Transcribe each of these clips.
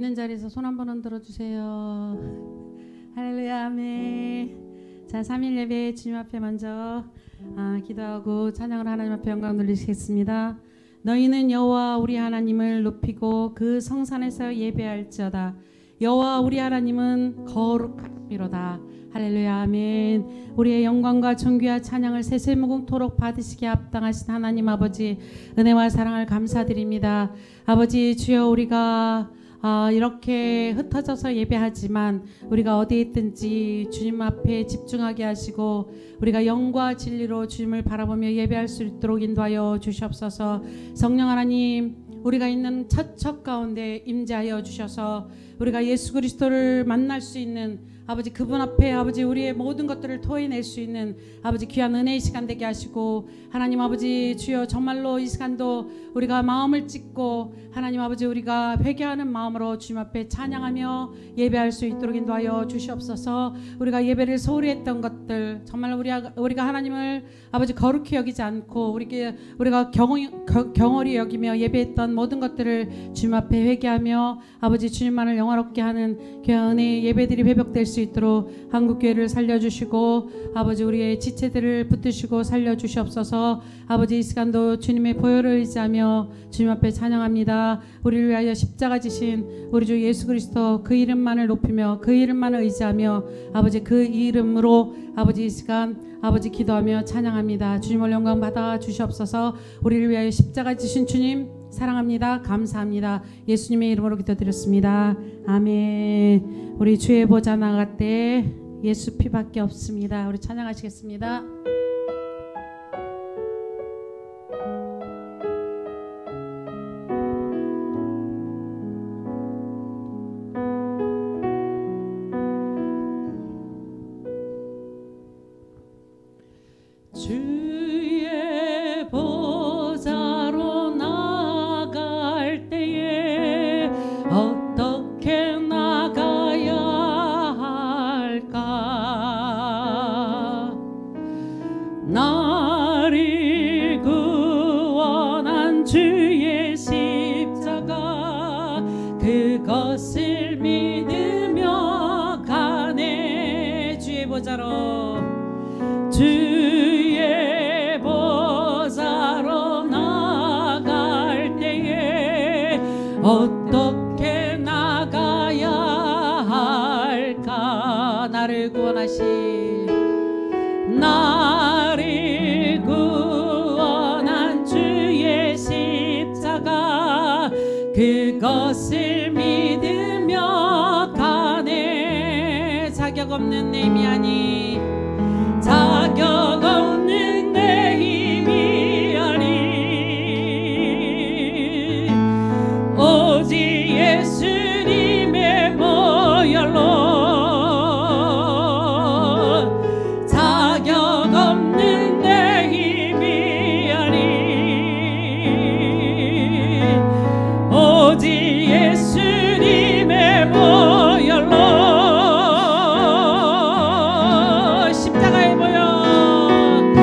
있는 자리에서 손 한번 흔들어 주세요. 할렐루야, 아멘. 자, 3일 예배 주님 앞에 먼저 기도하고 찬양을 하나님 앞에 영광 돌리시겠습니다. 너희는 여호와 우리 하나님을 높이고 그 성산에서 예배할지어다. 여호와 우리 하나님은 거룩하미로다. 할렐루야, 아멘. 우리의 영광과 존귀와 찬양을 세세무궁토록 받으시기에 합당하신 하나님 아버지, 은혜와 사랑을 감사드립니다. 아버지 주여, 우리가 이렇게 흩어져서 예배하지만 우리가 어디에 있든지 주님 앞에 집중하게 하시고 우리가 영과 진리로 주님을 바라보며 예배할 수 있도록 인도하여 주시옵소서. 성령 하나님, 우리가 있는 처처 가운데 임재하여 주셔서 우리가 예수 그리스도를 만날 수 있는 아버지, 그분 앞에 아버지 우리의 모든 것들을 토해낼 수 있는 아버지 귀한 은혜의 시간 되게 하시고, 하나님 아버지 주여, 정말로 이 시간도 우리가 마음을 찢고 하나님 아버지 우리가 회개하는 마음으로 주님 앞에 찬양하며 예배할 수 있도록 인도하여 주시옵소서. 우리가 예배를 소홀히 했던 것들, 정말 우리가 하나님을 아버지 거룩히 여기지 않고 우리가 경홀히 여기며 예배했던 모든 것들을 주님 앞에 회개하며 아버지 주님만을 영화롭게 하는 귀한 은혜의 예배들이 회복될 수 있도록 한국교회를 살려주시고 아버지 우리의 지체들을 붙드시고 살려주시옵소서. 아버지 이 시간도 주님의 보혈을 의지하며 주님 앞에 찬양합니다. 우리를 위하여 십자가 지신 우리 주 예수 그리스도, 그 이름만을 높이며 그 이름만을 의지하며 아버지 그 이름으로 아버지 이 시간 아버지 기도하며 찬양합니다. 주님을 영광 받아 주시옵소서. 우리를 위하여 십자가 지신 주님 사랑합니다. 감사합니다. 예수님의 이름으로 기도드렸습니다. 아멘. 우리 주의 보좌 나갈 때 예수 피밖에 없습니다. 우리 찬양하시겠습니다. 주의 보좌로 나갈 때에 어떻게 나가야 할까? 나를 구원한 주의 십자가, 그것을 믿으며 가네. 주의 보좌로, 주의 보좌로 나갈 때에 어떻게 나가야 할까? 나를 구원한 주의 십자가, 그것을 믿으며 가네. 자격 없는 내 힘이 아니, 자격 없는 내 힘이 아니, 오직 예수님의 보혈로. 자격 없는 내 힘이 아니, 오직 예수님의 보혈로. 십자가의 보혈,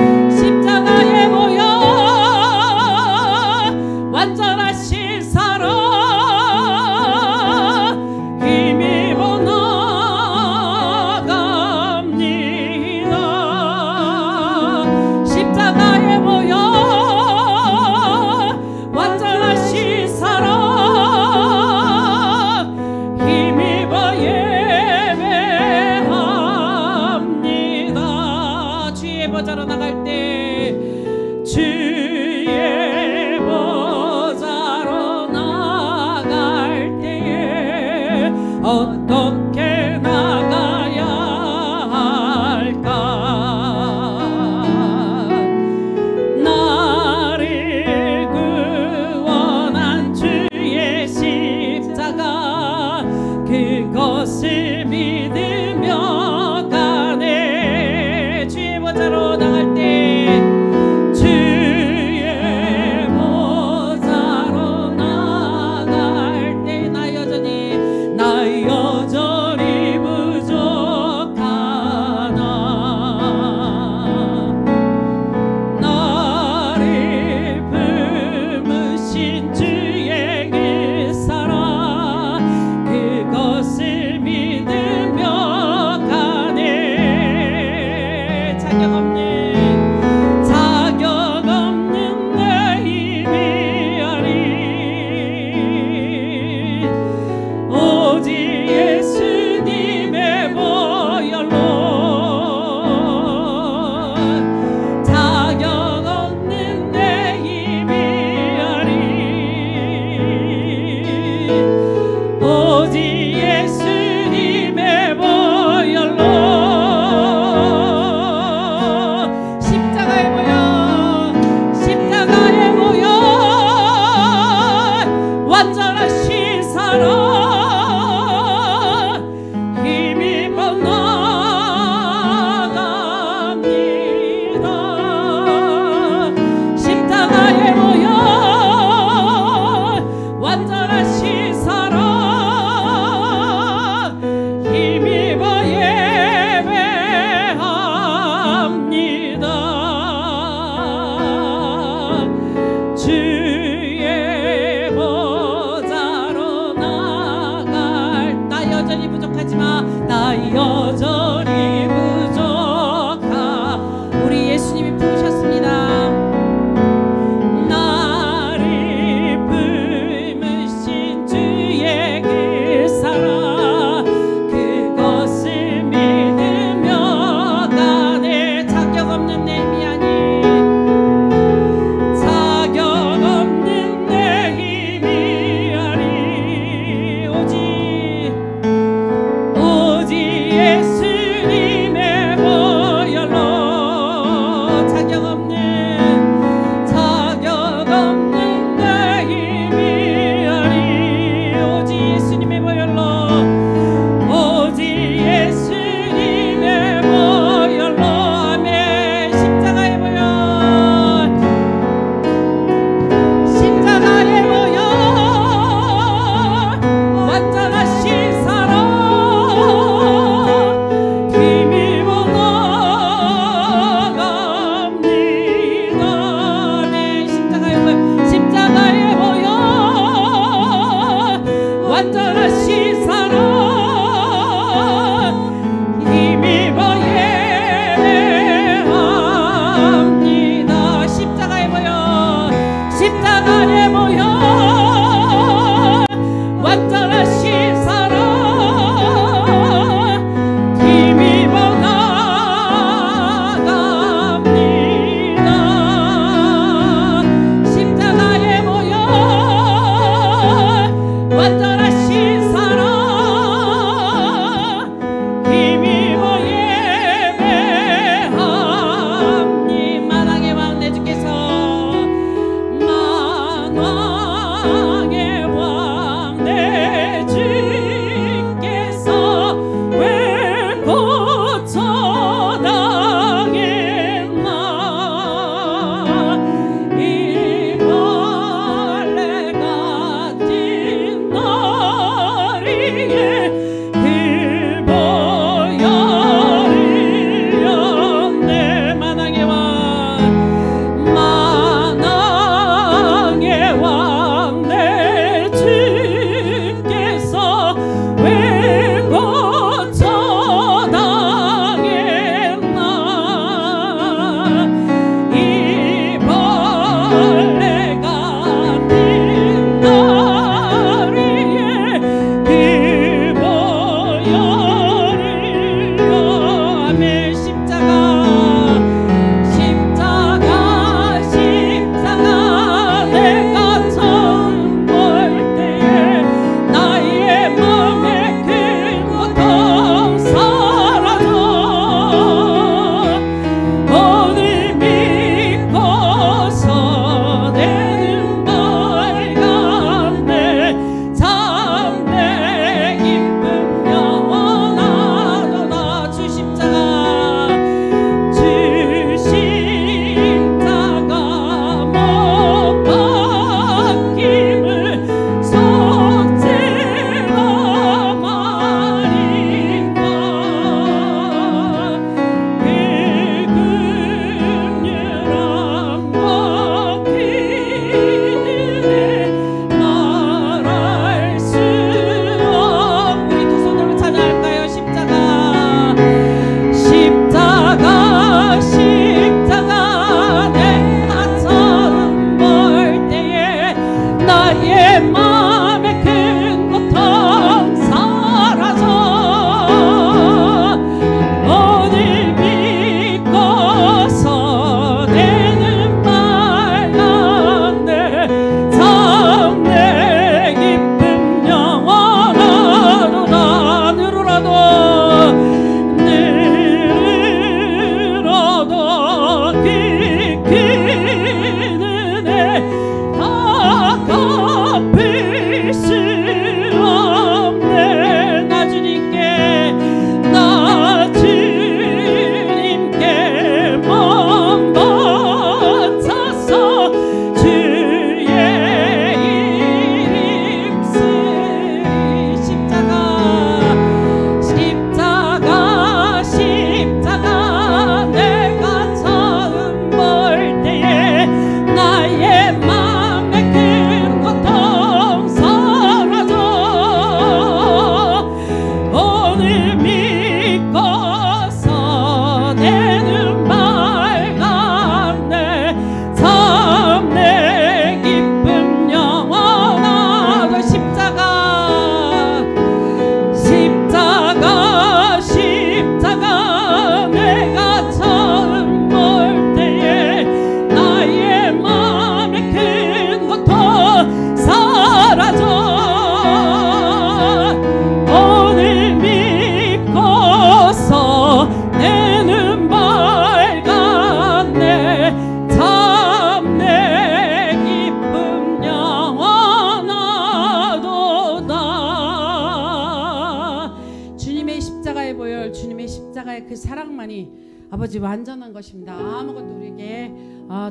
십자가만이 아버지 완전한 것입니다. 아무것도 우리에게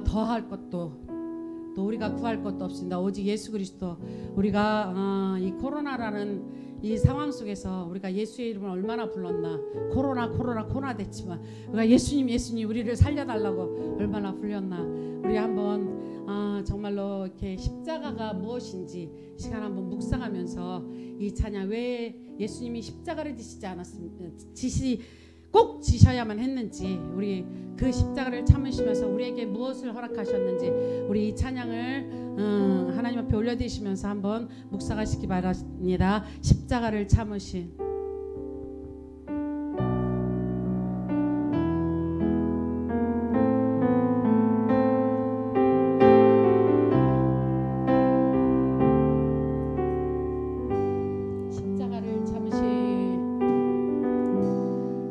더할 것도 또 우리가 구할 것도 없습니다. 오직 예수 그리스도. 우리가 이 코로나라는 이 상황 속에서 우리가 예수의 이름을 얼마나 불렀나. 코로나 됐지만 우리가 예수님 우리를 살려달라고 얼마나 불렸나. 우리 한번 정말로 이렇게 십자가가 무엇인지 시간 한번 묵상하면서 이 찬양, 왜 예수님이 십자가를 지시지 않았습니까? 꼭 지셔야만 했는지, 우리 그 십자가를 참으시면서 우리에게 무엇을 허락하셨는지 우리 이 찬양을 하나님 앞에 올려드리시면서 한번 묵상하시기 바랍니다. 십자가를 참으신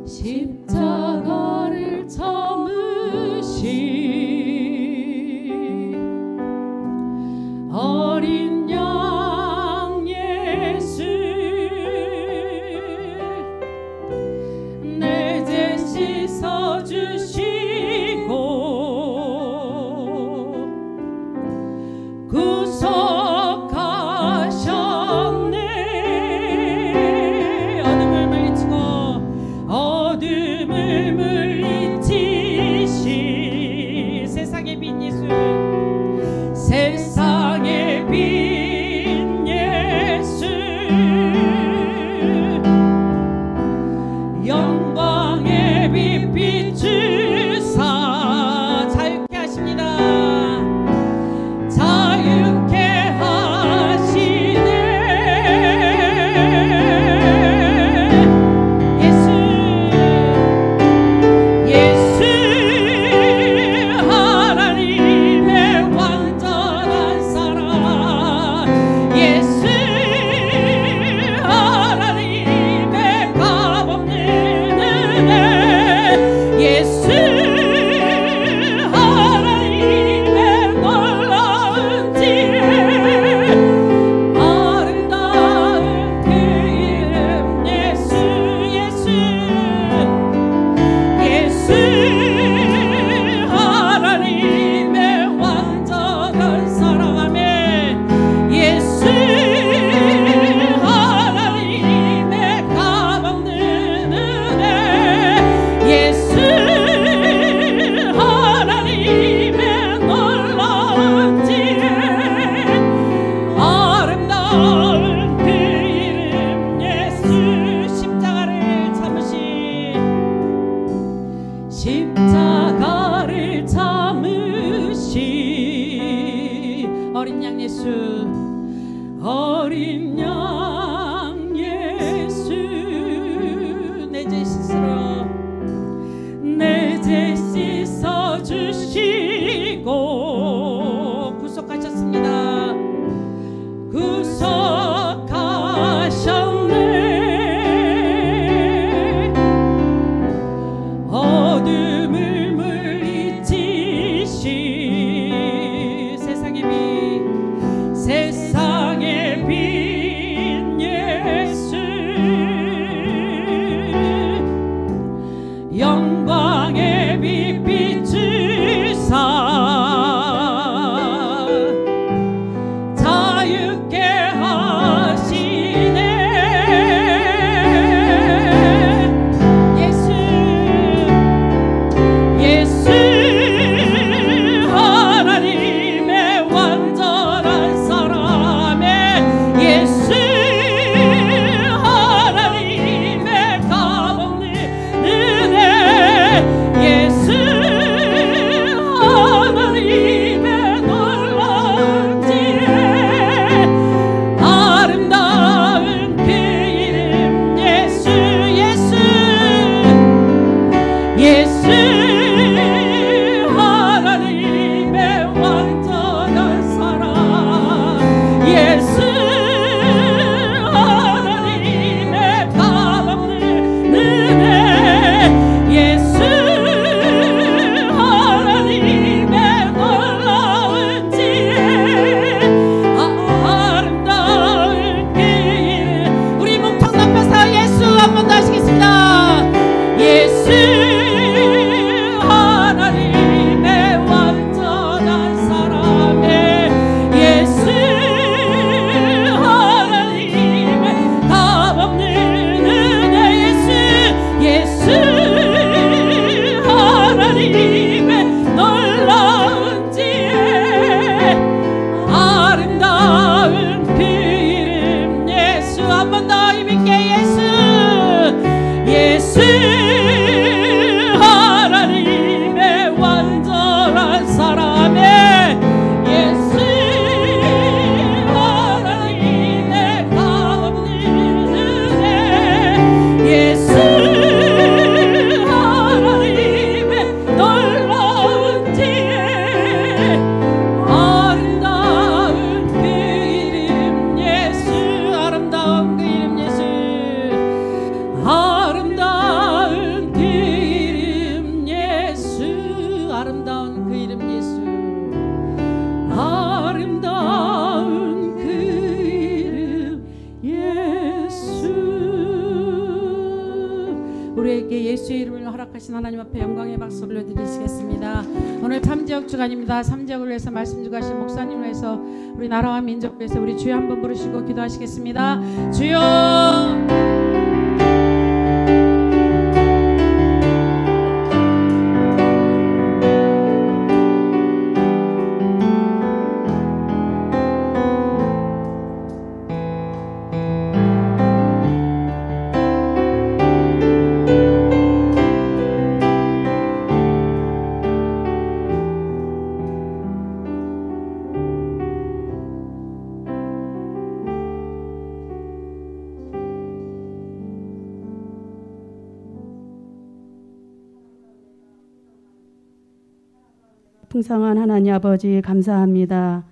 십자가를 참으신 어린 양 예수, 내 죄 씻어주시고 구속하셨네. 어둠을 물리치신 세상의 빛 예수, 세상의 빛 예수, 영광의 빛 비추사 자유케 하십니다. 자유케 하시네. 십자가를 참으신 어린 양 예수, 어린 양 예수, 내 죄 씻으러 내 죄 씻어주시고 구속하셨습니다. 구속하셨네. 어둠을 물리치신 세상의 빛, 세상의 빛 예수, 영광의 빛 비추사 자유케 하시네. 예수 하나님의 완전한 사랑에, 예수 하나님의 값없는 은혜, 예수 하나님의 놀라운 지혜, 아름다운 그 이름 예수, 예수 하나님의 완전한 사랑, 예수 하나님의 값없는 은혜, 예수 하나님의 놀라운 지혜, 아름다운 그 이름. 우리 목청 높여서 예수 한 번 더 하시겠습니다. 예수 하나님 앞에 영광의 박수 올려드리시겠습니다. 오늘 참지역 주간입니다. 참지역을 위해서 말씀 주가신 목사님을 위해서 우리 나라와 민족을 위해서 우리 주여 한번 부르시고 기도하시겠습니다. 주여. 풍성한 하나님 아버지 감사합니다.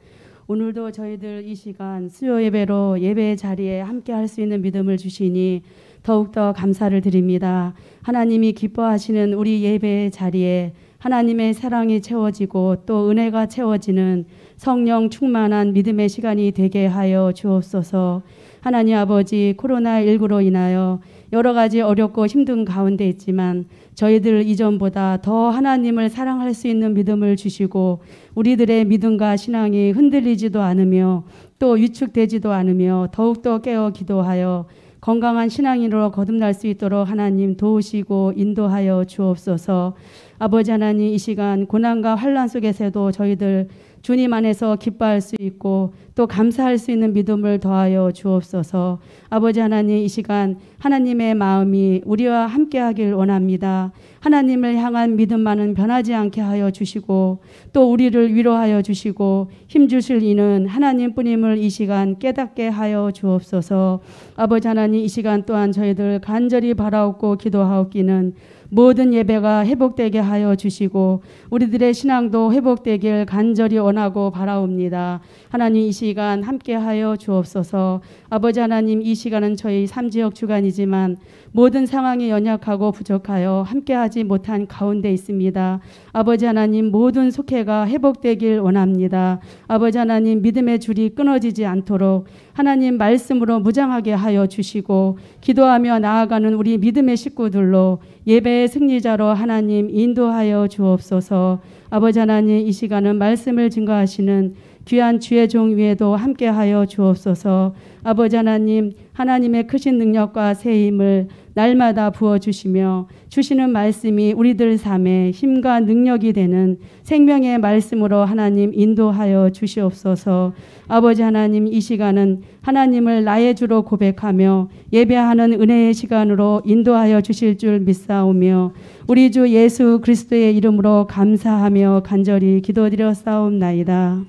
오늘도 저희들 이 시간 수요 예배로 예배 자리에 함께 할 수 있는 믿음을 주시니 더욱더 감사를 드립니다. 하나님이 기뻐하시는 우리 예배 자리에 하나님의 사랑이 채워지고 또 은혜가 채워지는 성령 충만한 믿음의 시간이 되게 하여 주옵소서. 하나님 아버지, 코로나19로 인하여 여러 가지 어렵고 힘든 가운데 있지만 저희들 이전보다 더 하나님을 사랑할 수 있는 믿음을 주시고 우리들의 믿음과 신앙이 흔들리지도 않으며 또 위축되지도 않으며 더욱더 깨어 기도하여 건강한 신앙인으로 거듭날 수 있도록 하나님 도우시고 인도하여 주옵소서. 아버지 하나님, 이 시간 고난과 환난 속에서도 저희들 주님 안에서 기뻐할 수 있고 또 감사할 수 있는 믿음을 더하여 주옵소서. 아버지 하나님, 이 시간 하나님의 마음이 우리와 함께하길 원합니다. 하나님을 향한 믿음만은 변하지 않게 하여 주시고 또 우리를 위로하여 주시고 힘주실 이는 하나님뿐임을 이 시간 깨닫게 하여 주옵소서. 아버지 하나님, 이 시간 또한 저희들 간절히 바라옵고 기도하옵기는 모든 예배가 회복되게 하여 주시고 우리들의 신앙도 회복되길 간절히 원하고 바라옵니다. 하나님, 이 시간 함께하여 주옵소서. 아버지 하나님, 이 시간은 저희 삼지역 주간이지만 모든 상황이 연약하고 부족하여 함께하지 못한 가운데 있습니다. 아버지 하나님, 모든 속회가 회복되길 원합니다. 아버지 하나님, 믿음의 줄이 끊어지지 않도록 하나님 말씀으로 무장하게 하여 주시고 기도하며 나아가는 우리 믿음의 식구들로 예배의 승리자로 하나님 인도하여 주옵소서. 아버지 하나님, 이 시간은 말씀을 증거하시는 귀한 주의 종 위에도 함께하여 주옵소서. 아버지 하나님, 하나님의 크신 능력과 새 힘을 날마다 부어주시며 주시는 말씀이 우리들 삶에 힘과 능력이 되는 생명의 말씀으로 하나님 인도하여 주시옵소서. 아버지 하나님, 이 시간은 하나님을 나의 주로 고백하며 예배하는 은혜의 시간으로 인도하여 주실 줄 믿사오며 우리 주 예수 그리스도의 이름으로 감사하며 간절히 기도드렸사옵나이다.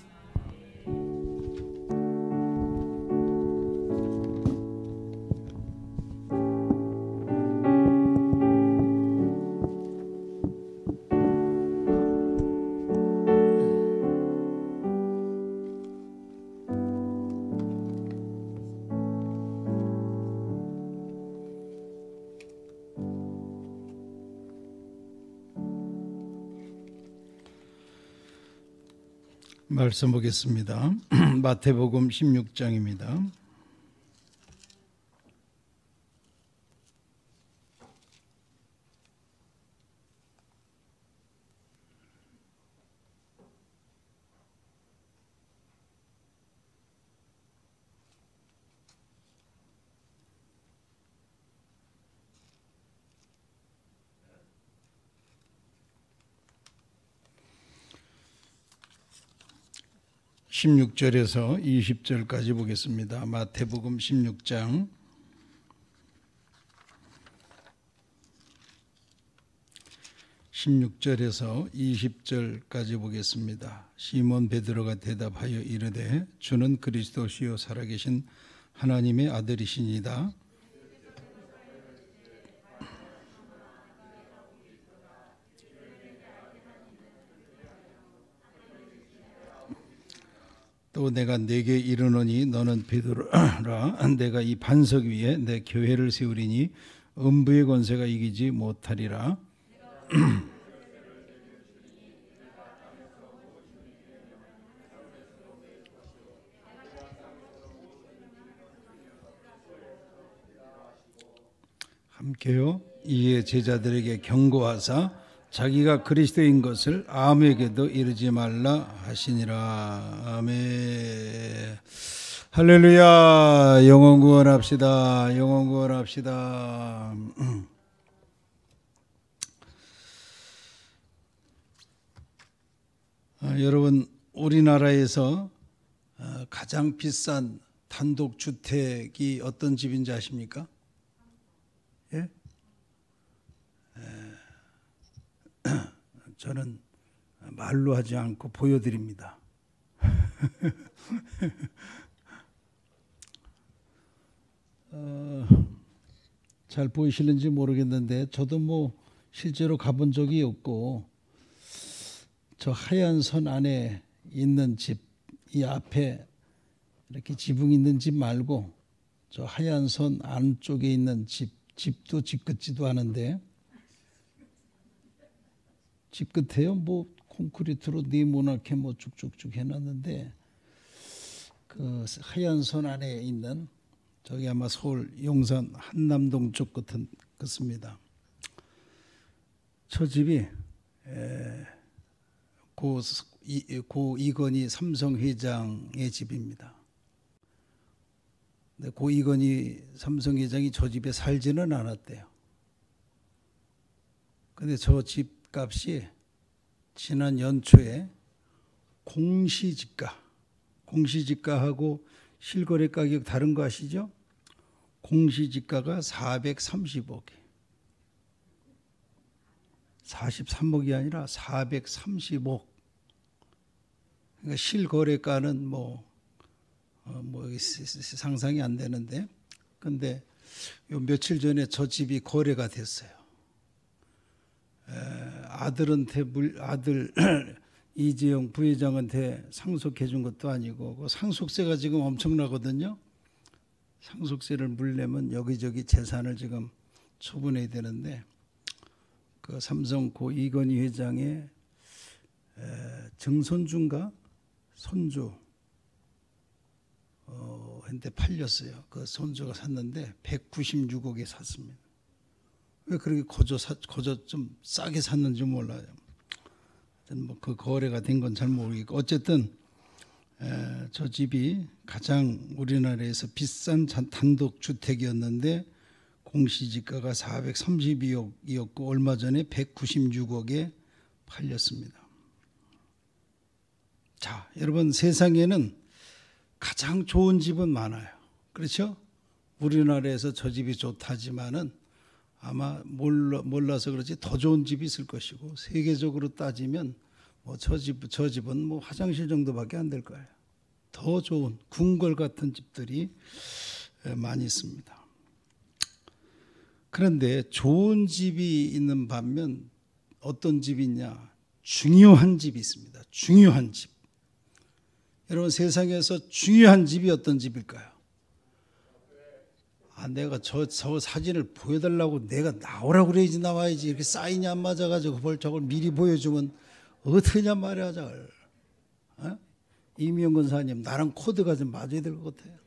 말씀 보겠습니다. 마태복음 16장입니다. (16절에서) (20절까지) 보겠습니다. 마태복음 16장 (16절에서) (20절까지) 보겠습니다. 시몬 베드로가 대답하여 이르되 주는 그리스도시요 살아계신 하나님의 아들이시니이다. 또 내가 네게 이르노니 너는 베드로라. 내가 이 반석 위에 내 교회를 세우리니 음부의 권세가 이기지 못하리라. 함께요. 이에 제자들에게 경고하사 자기가 그리스도인 것을 아무에게도 이르지 말라 하시니라. 아멘. 할렐루야. 영혼 구원합시다. 영혼 구원합시다. 여러분, 우리나라에서 가장 비싼 단독주택이 어떤 집인지 아십니까? 예? 저는 말로 하지 않고 보여드립니다. 잘 보이시는지 모르겠는데 저도 뭐 실제로 가본 적이 없고, 저 하얀 선 안에 있는 집, 이 앞에 이렇게 지붕 있는 집 말고 저 하얀 선 안쪽에 있는 집도 집 같지도 않은데, 집 끝에요 뭐 콘크리트로 네모나게 뭐 쭉쭉쭉 해놨는데, 그 하얀 선 안에 있는 저기 아마 서울 용산 한남동 쪽 같습니다. 저 집이 고 이건희 삼성 회장의 집입니다. 근데 고 이건희 삼성 회장이 저 집에 살지는 않았대요. 근데 저 집값이 지난 연초에 공시지가하고 실거래 가격 다른 거 아시죠? 공시지가가 430억이, 43억이 아니라 430억. 그러니까 실거래가는 뭐 상상이 안 되는데, 근데 요 며칠 전에 저 집이 거래가 됐어요. 아들 이재용 부회장한테 상속해 준 것도 아니고, 그 상속세가 지금 엄청나거든요. 상속세를 물려면 여기저기 재산을 지금 처분해야 되는데, 그 삼성 고 이건희 회장의 증손주인가 손주 한테 팔렸어요. 그 손주가 샀는데 196억에 샀습니다. 왜 그렇게 거저 좀 싸게 샀는지 몰라요. 뭐 그 거래가 된 건 잘 모르겠고, 어쨌든 저 집이 가장 우리나라에서 비싼 단독 주택이었는데 공시지가가 432억이었고 얼마 전에 196억에 팔렸습니다. 자, 여러분, 세상에는 가장 좋은 집은 많아요. 그렇죠? 우리나라에서 저 집이 좋다지만은 아마 몰라서 그렇지 더 좋은 집이 있을 것이고, 세계적으로 따지면 뭐 저 집은 뭐 화장실 정도밖에 안 될 거예요. 더 좋은 궁궐 같은 집들이 많이 있습니다. 그런데 좋은 집이 있는 반면 어떤 집이 있냐? 중요한 집이 있습니다. 중요한 집. 여러분, 세상에서 중요한 집이 어떤 집일까요? 내가 저 사진을 보여달라고 내가 나오라고 그래야지 나와야지. 이렇게 사인이 안 맞아가지고 저걸 미리 보여주면 어떡하냐 말이야. 저걸. 이미영 권사님, 나랑 코드가 좀 맞아야 될 것 같아요.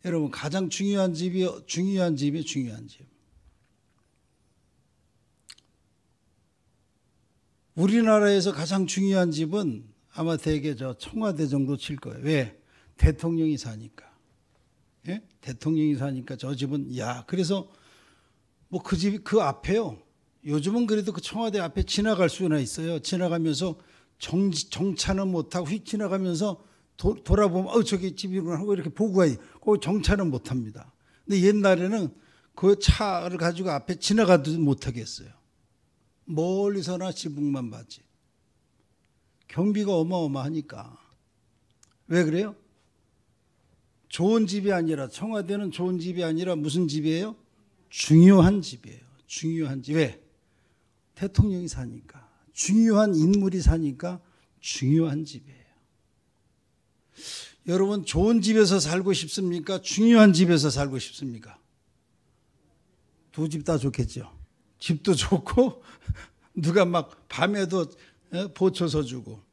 여러분, 가장 중요한 집이 중요한 집. 우리나라에서 가장 중요한 집은 아마 대개 저 청와대 정도 칠 거예요. 왜? 대통령이 사니까. 예? 대통령이 사니까 저 집은, 그래서 뭐 그 집이 그 앞에요. 요즘은 그래도 그 청와대 앞에 지나갈 수나 있어요. 지나가면서 정차는 못하고 휙 지나가면서 돌아보면 저기 집이구나 하고 이렇게 보고 가야지. 거기 정차는 못합니다. 근데 옛날에는 그 차를 가지고 앞에 지나가도 못하겠어요. 멀리서나 지붕만 봤지. 경비가 어마어마하니까. 왜 그래요? 좋은 집이 아니라, 청와대는 좋은 집이 아니라 무슨 집이에요? 중요한 집이에요. 중요한 집. 왜? 대통령이 사니까. 중요한 인물이 사니까 중요한 집이에요. 여러분, 좋은 집에서 살고 싶습니까? 중요한 집에서 살고 싶습니까? 두 집 다 좋겠죠. 집도 좋고 누가 막 밤에도 보초서 주고.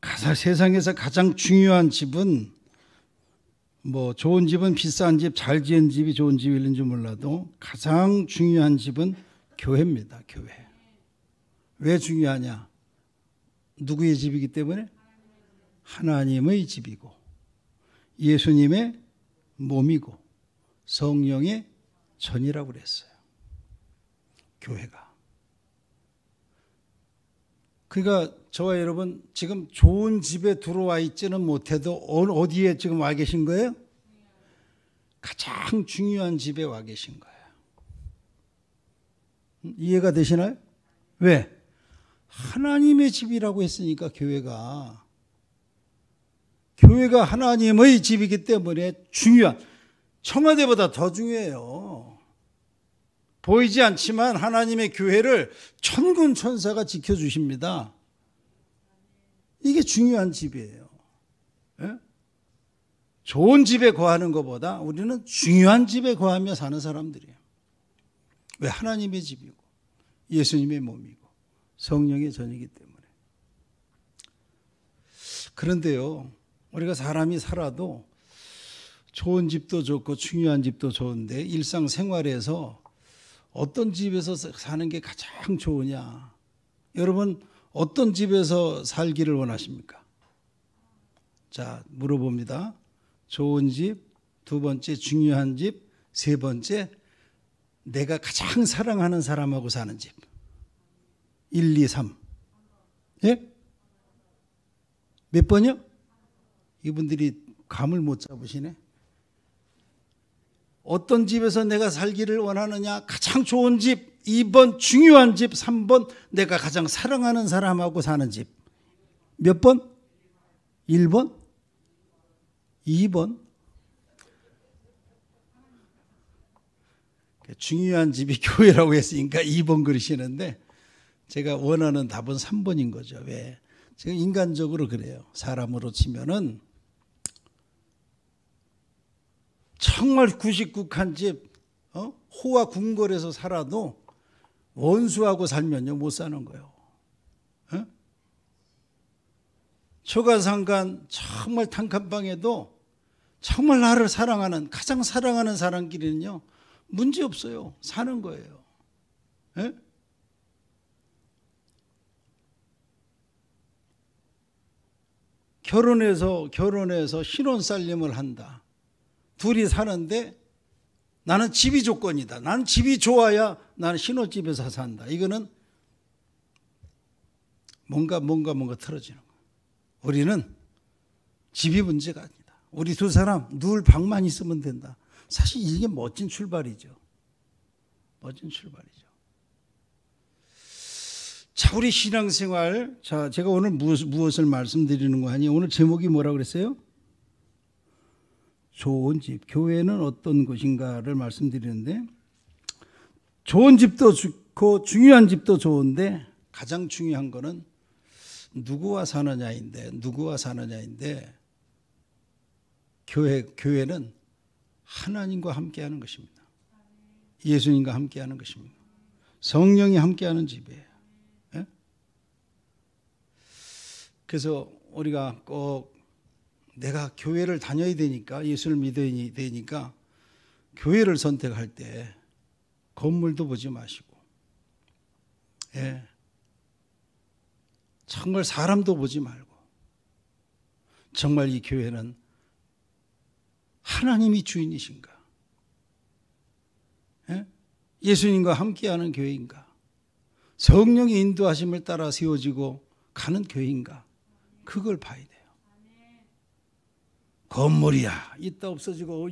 가장 세상에서 가장 중요한 집은 뭐 좋은 집은 비싼 집, 잘 지은 집이 좋은 집일는지 몰라도 가장 중요한 집은 교회입니다. 교회. 왜 중요하냐? 누구의 집이기 때문에? 하나님의 집이고 예수님의 몸이고 성령의 전이라고 그랬어요. 교회가. 그러니까 저와 여러분 지금 좋은 집에 들어와 있지는 못해도 어디에 지금 와 계신 거예요? 가장 중요한 집에 와 계신 거예요. 이해가 되시나요? 왜? 하나님의 집이라고 했으니까 교회가 하나님의 집이기 때문에 중요한, 청와대보다 더 중요해요. 보이지 않지만 하나님의 교회를 천군 천사가 지켜주십니다. 이게 중요한 집이에요. 예? 좋은 집에 거하는 것보다 우리는 중요한 집에 거하며 사는 사람들이에요. 왜? 하나님의 집이고 예수님의 몸이고 성령의 전이기 때문에. 그런데요, 우리가 사람이 살아도 좋은 집도 좋고 중요한 집도 좋은데 일상생활에서 어떤 집에서 사는 게 가장 좋으냐? 여러분 어떤 집에서 살기를 원하십니까? 자, 물어봅니다. 좋은 집, 두 번째 중요한 집, 세 번째 내가 가장 사랑하는 사람하고 사는 집. 1, 2, 3. 예? 몇 번이요? 이분들이 감을 못 잡으시네. 어떤 집에서 내가 살기를 원하느냐? 가장 좋은 집, 2번 중요한 집, 3번 내가 가장 사랑하는 사람하고 사는 집. 몇 번? 1번? 2번? 중요한 집이 교회라고 했으니까 2번 그러시는데 제가 원하는 답은 3번인 거죠. 왜? 지금 인간적으로 그래요. 사람으로 치면은 정말 99칸 집, 호화 궁궐에서 살아도 원수하고 살면요 못 사는 거예요. 초가상간 정말 단칸방에도 정말 나를 사랑하는, 가장 사랑하는 사람끼리는요 문제 없어요. 사는 거예요. 예? 결혼해서 신혼살림을 한다. 둘이 사는데 나는 집이 조건이다. 나는 집이 좋아야 나는 신혼집에서 산다. 이거는 뭔가 틀어지는 거예요. 우리는 집이 문제가 아니다. 우리 두 사람 누울 방만 있으면 된다. 사실 이게 멋진 출발이죠. 멋진 출발이죠. 자, 우리 신앙생활. 자, 제가 오늘 무엇을 말씀드리는 거 아니에요? 오늘 제목이 뭐라고 그랬어요? 좋은 집. 교회는 어떤 곳인가를 말씀드리는데, 좋은 집도 좋고 중요한 집도 좋은데 가장 중요한 거는 누구와 사느냐인데 교회는 하나님과 함께하는 것입니다. 예수님과 함께하는 것입니다. 성령이 함께하는 집이에요. 예? 그래서 우리가 꼭 내가 교회를 다녀야 되니까, 예수를 믿어야 되니까 교회를 선택할 때 건물도 보지 마시고, 예, 정말 사람도 보지 말고, 정말 이 교회는 하나님이 주인이신가? 예? 예수님과 함께하는 교회인가? 성령의 인도하심을 따라 세워지고 가는 교회인가? 그걸 봐야 돼요. 건물이야. 있다 없어지고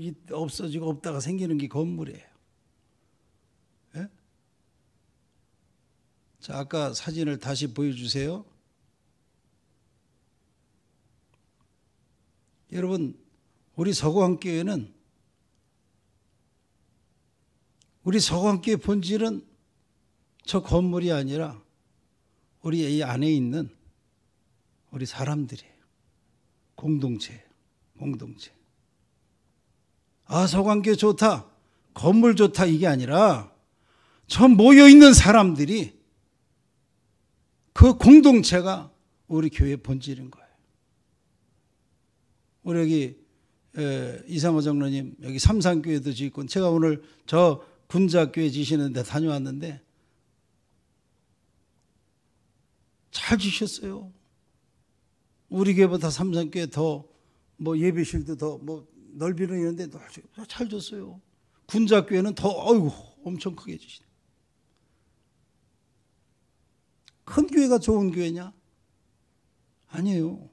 없다가 생기는 게 건물이에요. 예? 자, 아까 사진을 다시 보여주세요. 여러분, 우리 서구한교회는, 우리 서구한교회 본질은 저 건물이 아니라 우리 이 안에 있는 우리 사람들이에요. 공동체. 아, 서구한교회 좋다, 건물 좋다, 이게 아니라 저 모여있는 사람들이, 그 공동체가 우리 교회의 본질인 거예요. 우리 여기 이상호 장로님 여기 삼산교회도 짓고, 제가 오늘 저 군자교회 지시는데 다녀왔는데 잘 지셨어요. 우리 교회보다 삼산교회 더 뭐 예배실도 더 뭐 넓이는 있는데 잘 줬어요. 군자교회는 더 어이구 엄청 크게 지시네. 큰 교회가 좋은 교회냐? 아니에요.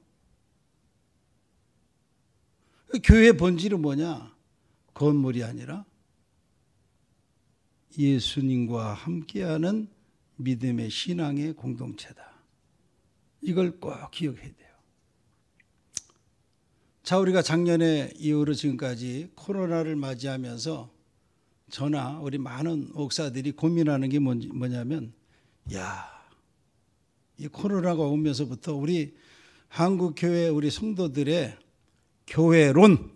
교회의 본질은 뭐냐? 건물이 아니라 예수님과 함께하는 믿음의 신앙의 공동체다. 이걸 꼭 기억해야 돼요. 자, 우리가 작년에 이후로 지금까지 코로나를 맞이하면서 저나 우리 많은 목사들이 고민하는 게 뭐냐면, 이 코로나가 오면서부터 우리 한국교회 우리 성도들의 교회론,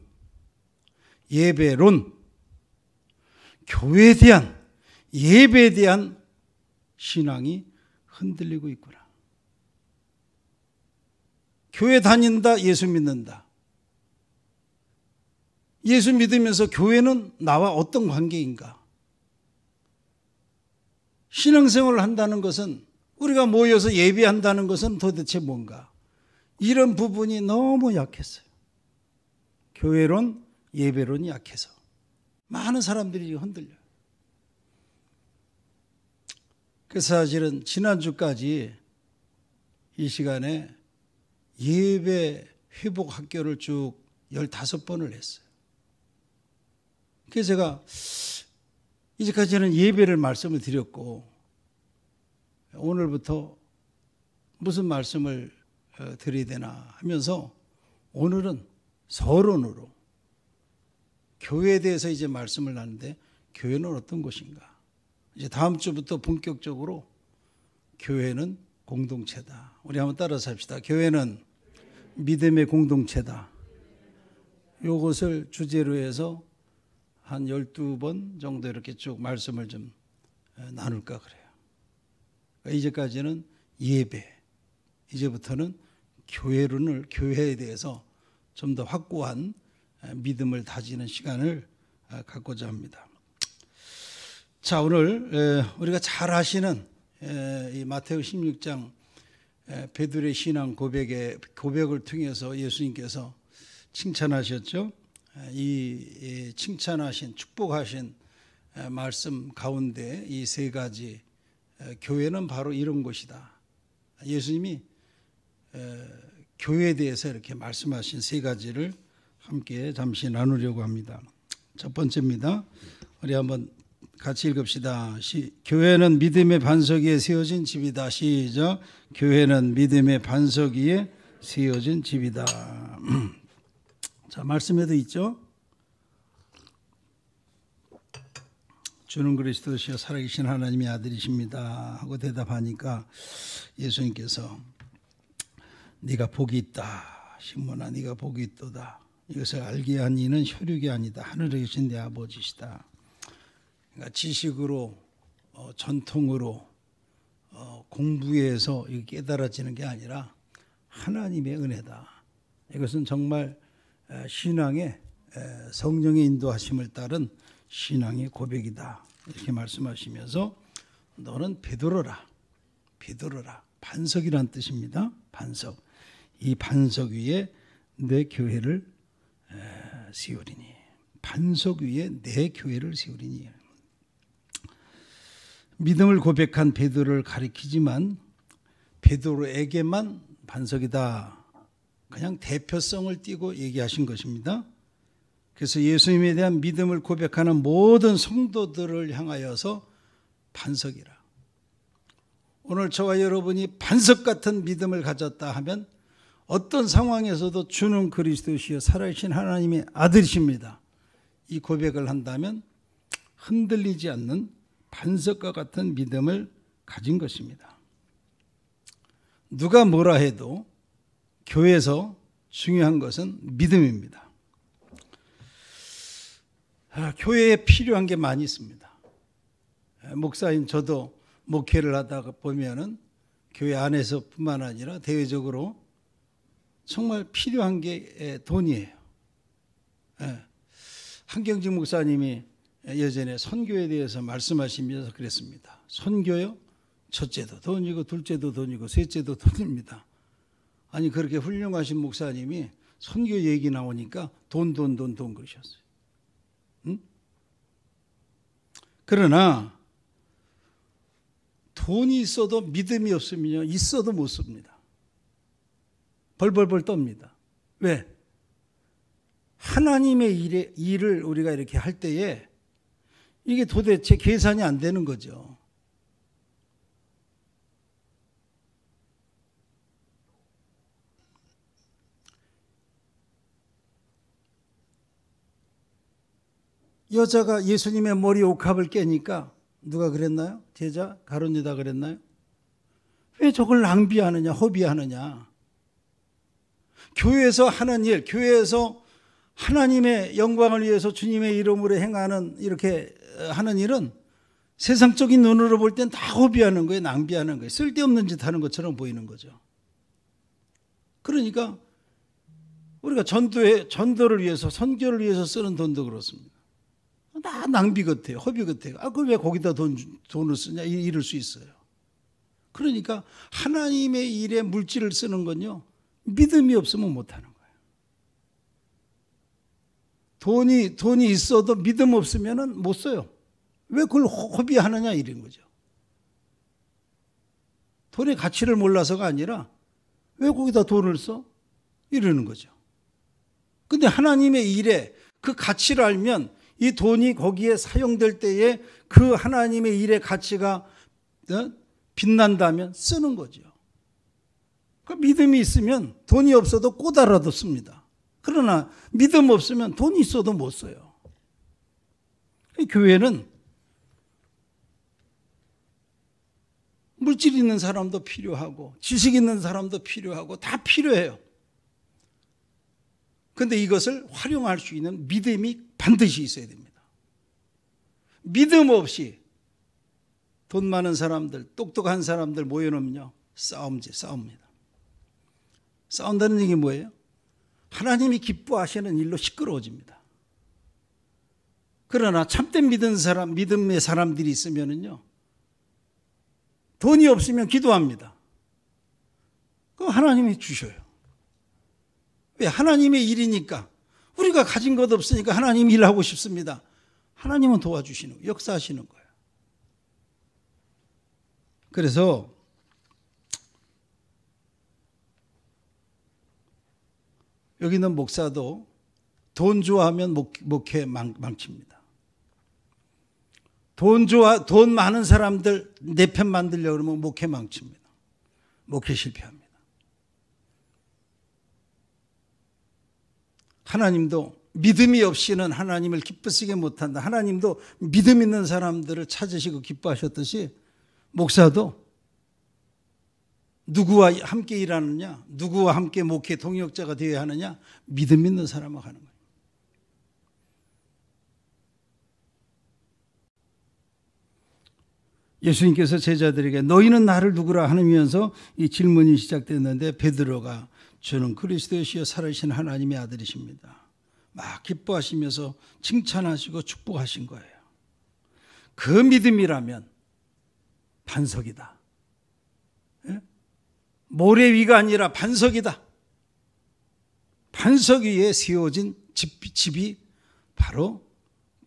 예배론, 교회에 대한, 예배에 대한 신앙이 흔들리고 있구나. 교회 다닌다, 예수 믿는다. 예수 믿으면서 교회는 나와 어떤 관계인가? 신앙생활을 한다는 것은, 우리가 모여서 예배한다는 것은 도대체 뭔가? 이런 부분이 너무 약했어요. 교회론, 예배론이 약해서 많은 사람들이 흔들려요. 그래서 사실은 지난주까지 이 시간에 예배 회복 학교를 쭉 15번을 했어요. 그래서 제가 이제까지는 예배를 말씀을 드렸고, 오늘부터 무슨 말씀을 드려야 되나 하면서 오늘은 서론으로 교회에 대해서 이제 말씀을 하는데, 교회는 어떤 곳인가? 이제 다음 주부터 본격적으로 교회는 공동체다. 우리 한번 따라서 합시다. 교회는 믿음의 공동체다. 이것을 주제로 해서 한 12번 정도 이렇게 쭉 말씀을 좀 나눌까 그래요. 이제까지는 예배, 이제부터는 교회에 대해서 좀 더 확고한 믿음을 다지는 시간을 갖고자 합니다. 자, 오늘 우리가 잘 아시는 이 마태오 16장 베드로의 신앙 고백을 통해서 예수님께서 칭찬하셨죠. 이 칭찬하신, 축복하신 말씀 가운데 이 세 가지, 교회는 바로 이런 곳이다. 예수님이 교회에 대해서 이렇게 말씀하신 세 가지를 함께 잠시 나누려고 합니다. 첫 번째입니다. 우리 한번 같이 읽읍시다. 교회는 믿음의 반석 위에 세워진 집이다. 시작. 교회는 믿음의 반석 위에 세워진 집이다. 자, 말씀에도 있죠. 주는 그리스도시요 살아계신 하나님의 아들이십니다 하고 대답하니까 예수님께서 네가 복이 있다. 시몬아, 네가 복이 있도다. 이것을 알게 한 이는 혈육이 아니다. 하늘에 계신 내 아버지시다. 그러니까 지식으로, 전통으로, 공부해서 깨달아지는 게 아니라 하나님의 은혜다. 이것은 정말 신앙의 성령의 인도하심을 따른 신앙의 고백이다. 이렇게 말씀하시면서 너는 베드로라. 베드로라. 반석이란 뜻입니다. 반석. 이 반석 위에 내 교회를 세우리니. 반석 위에 내 교회를 세우리니. 믿음을 고백한 베드로를 가리키지만 베드로에게만 반석이다. 그냥 대표성을 띠고 얘기하신 것입니다. 그래서 예수님에 대한 믿음을 고백하는 모든 성도들을 향하여서 반석이라. 오늘 저와 여러분이 반석 같은 믿음을 가졌다 하면 어떤 상황에서도 주는 그리스도시여 살아계신 하나님의 아들이십니다. 이 고백을 한다면 흔들리지 않는 반석과 같은 믿음을 가진 것입니다. 누가 뭐라 해도 교회에서 중요한 것은 믿음입니다. 교회에 필요한 게 많이 있습니다. 목사인 저도 목회를 하다가 보면은 교회 안에서뿐만 아니라 대외적으로 정말 필요한 게 돈이에요. 예. 한경직 목사님이 예전에 선교에 대해서 말씀하시면서 그랬습니다. 선교요? 첫째도 돈이고 둘째도 돈이고 셋째도 돈입니다. 아니 그렇게 훌륭하신 목사님이 선교 얘기 나오니까 돈 그러셨어요. 응? 그러나 돈이 있어도 믿음이 없으면요, 있어도 못 씁니다. 벌벌벌 떱니다. 왜? 하나님의 일을 우리가 이렇게 할 때에 이게 도대체 계산이 안 되는 거죠. 여자가 예수님의 머리 옥합을 깨니까 누가 그랬나요? 제자 가룟 유다 그랬나요? 왜 저걸 낭비하느냐, 허비하느냐. 교회에서 하는 일, 교회에서 하나님의 영광을 위해서 주님의 이름으로 행하는 이렇게 하는 일은 세상적인 눈으로 볼 땐 다 허비하는 거예요. 낭비하는 거예요. 쓸데없는 짓 하는 것처럼 보이는 거죠. 그러니까 우리가 전도를 위해서, 선교를 위해서 쓰는 돈도 그렇습니다. 다 낭비 같아요. 허비 같아요. 그걸 왜 거기다 돈을 쓰냐 이럴 수 있어요. 그러니까 하나님의 일에 물질을 쓰는 건요, 믿음이 없으면 못하는 거예요. 돈이 있어도 믿음 없으면 못 써요. 왜 그걸 허비하느냐 이런 거죠. 돈의 가치를 몰라서가 아니라 왜 거기다 돈을 써? 이러는 거죠. 근데 하나님의 일에 그 가치를 알면 이 돈이 거기에 사용될 때에 그 하나님의 일의 가치가 빛난다면 쓰는 거죠. 그 믿음이 있으면 돈이 없어도 꼬다라도 씁니다. 그러나 믿음 없으면 돈이 있어도 못 써요. 교회는 물질 있는 사람도 필요하고 지식 있는 사람도 필요하고 다 필요해요. 그런데 이것을 활용할 수 있는 믿음이 반드시 있어야 됩니다. 믿음 없이 돈 많은 사람들, 똑똑한 사람들 모여놓으면요, 싸웁니다. 싸운다는 얘기 뭐예요? 하나님이 기뻐하시는 일로 시끄러워집니다. 그러나 참된 믿음의 사람들이 있으면요, 돈이 없으면 기도합니다. 그럼 하나님이 주셔요. 왜? 하나님의 일이니까. 우리가 가진 것 없으니까 하나님 일하고 싶습니다. 하나님은 도와주시는 거예요. 역사하시는 거예요. 그래서 여기 있는 목사도 돈 좋아하면 목회 망칩니다. 돈 많은 사람들 내 편 만들려고 그러면 목회 망칩니다. 목회 실패합니다. 하나님도 믿음이 없이는 하나님을 기쁘시게 못한다. 하나님도 믿음 있는 사람들을 찾으시고 기뻐하셨듯이 목사도 누구와 함께 일하느냐, 누구와 함께 목회 동역자가 되어야 하느냐, 믿음 있는 사람하고 하는 거예요. 예수님께서 제자들에게 너희는 나를 누구라 하면서 이 질문이 시작됐는데 베드로가 주는 그리스도시여 살아계신 하나님의 아들이십니다. 막 기뻐하시면서 칭찬하시고 축복하신 거예요. 그 믿음이라면 반석이다. 예? 모래 위가 아니라 반석이다. 반석 위에 세워진 집이 바로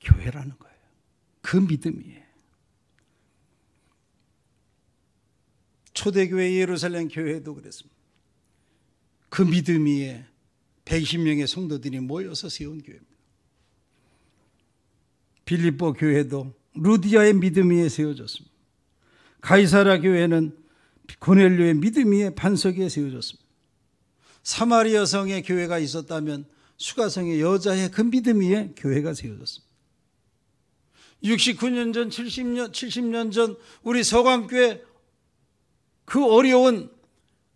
교회라는 거예요. 그 믿음이에요. 초대교회 예루살렘 교회도 그랬습니다. 그 믿음 위에 120명의 성도들이 모여서 세운 교회입니다. 빌립보 교회도 루디아의 믿음 위에 세워졌습니다. 가이사라 교회는 고넬료의 믿음 위에 반석 위에 세워졌습니다. 사마리아 성의 교회가 있었다면 수가성의 여자의 그 믿음 위에 교회가 세워졌습니다. 69년 전, 70년 전 우리 서강교회 그 어려운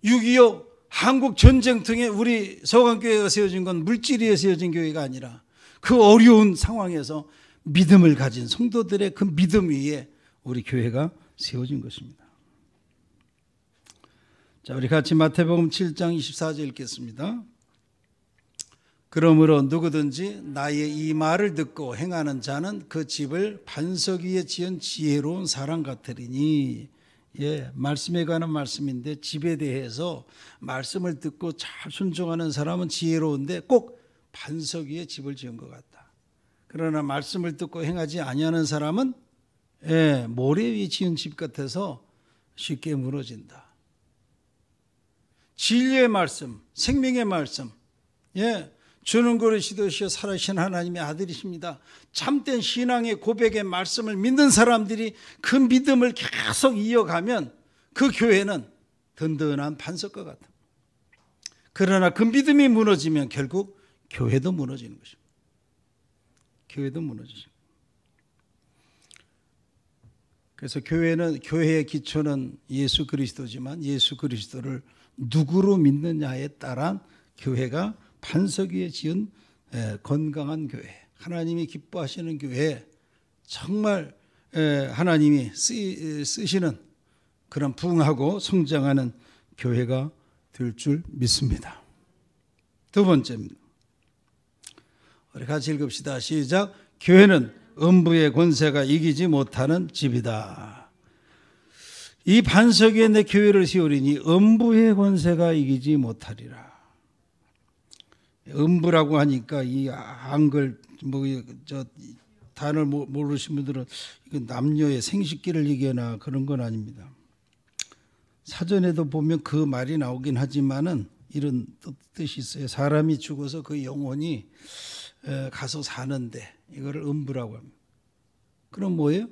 6.25 한국 전쟁통에 우리 서강교회가 세워진 건 물질위에 세워진 교회가 아니라 그 어려운 상황에서 믿음을 가진 성도들의 그 믿음 위에 우리 교회가 세워진 것입니다. 자, 우리 같이 마태복음 7장 24절 읽겠습니다. 그러므로 누구든지 나의 이 말을 듣고 행하는 자는 그 집을 반석 위에 지은 지혜로운 사람 같으리니. 예, 말씀에 관한 말씀인데 집에 대해서 말씀을 듣고 잘 순종하는 사람은 지혜로운데 꼭 반석 위에 집을 지은 것 같다. 그러나 말씀을 듣고 행하지 아니하는 사람은 모래 위에 지은 집 같아서 쉽게 무너진다. 진리의 말씀, 생명의 말씀, 주는 그리스도시요 살아계신 하나님의 아들이십니다. 참된 신앙의 고백의 말씀을 믿는 사람들이 그 믿음을 계속 이어가면 그 교회는 든든한 반석과 같다. 그러나 그 믿음이 무너지면 결국 교회도 무너지는 것입니다. 교회도 무너지죠. 그래서 교회의 기초는 예수 그리스도지만 예수 그리스도를 누구로 믿느냐에 따라 교회가 반석 위에 지은 건강한 교회, 하나님이 기뻐하시는 교회, 정말 하나님이 쓰시는 그런 부흥하고 성장하는 교회가 될 줄 믿습니다. 두 번째입니다. 우리 같이 읽읍시다. 시작. 교회는 음부의 권세가 이기지 못하는 집이다. 이 반석 위에 내 교회를 세우리니 음부의 권세가 이기지 못하리라. 음부라고 하니까 이 한글 단어를 모르신 분들은 이건 남녀의 생식기를 얘기하나 그런 건 아닙니다. 사전에도 보면 그 말이 나오긴 하지만은 이런 뜻이 있어요. 사람이 죽어서 그 영혼이 가서 사는데 이거를 음부라고 합니다. 그럼 뭐예요?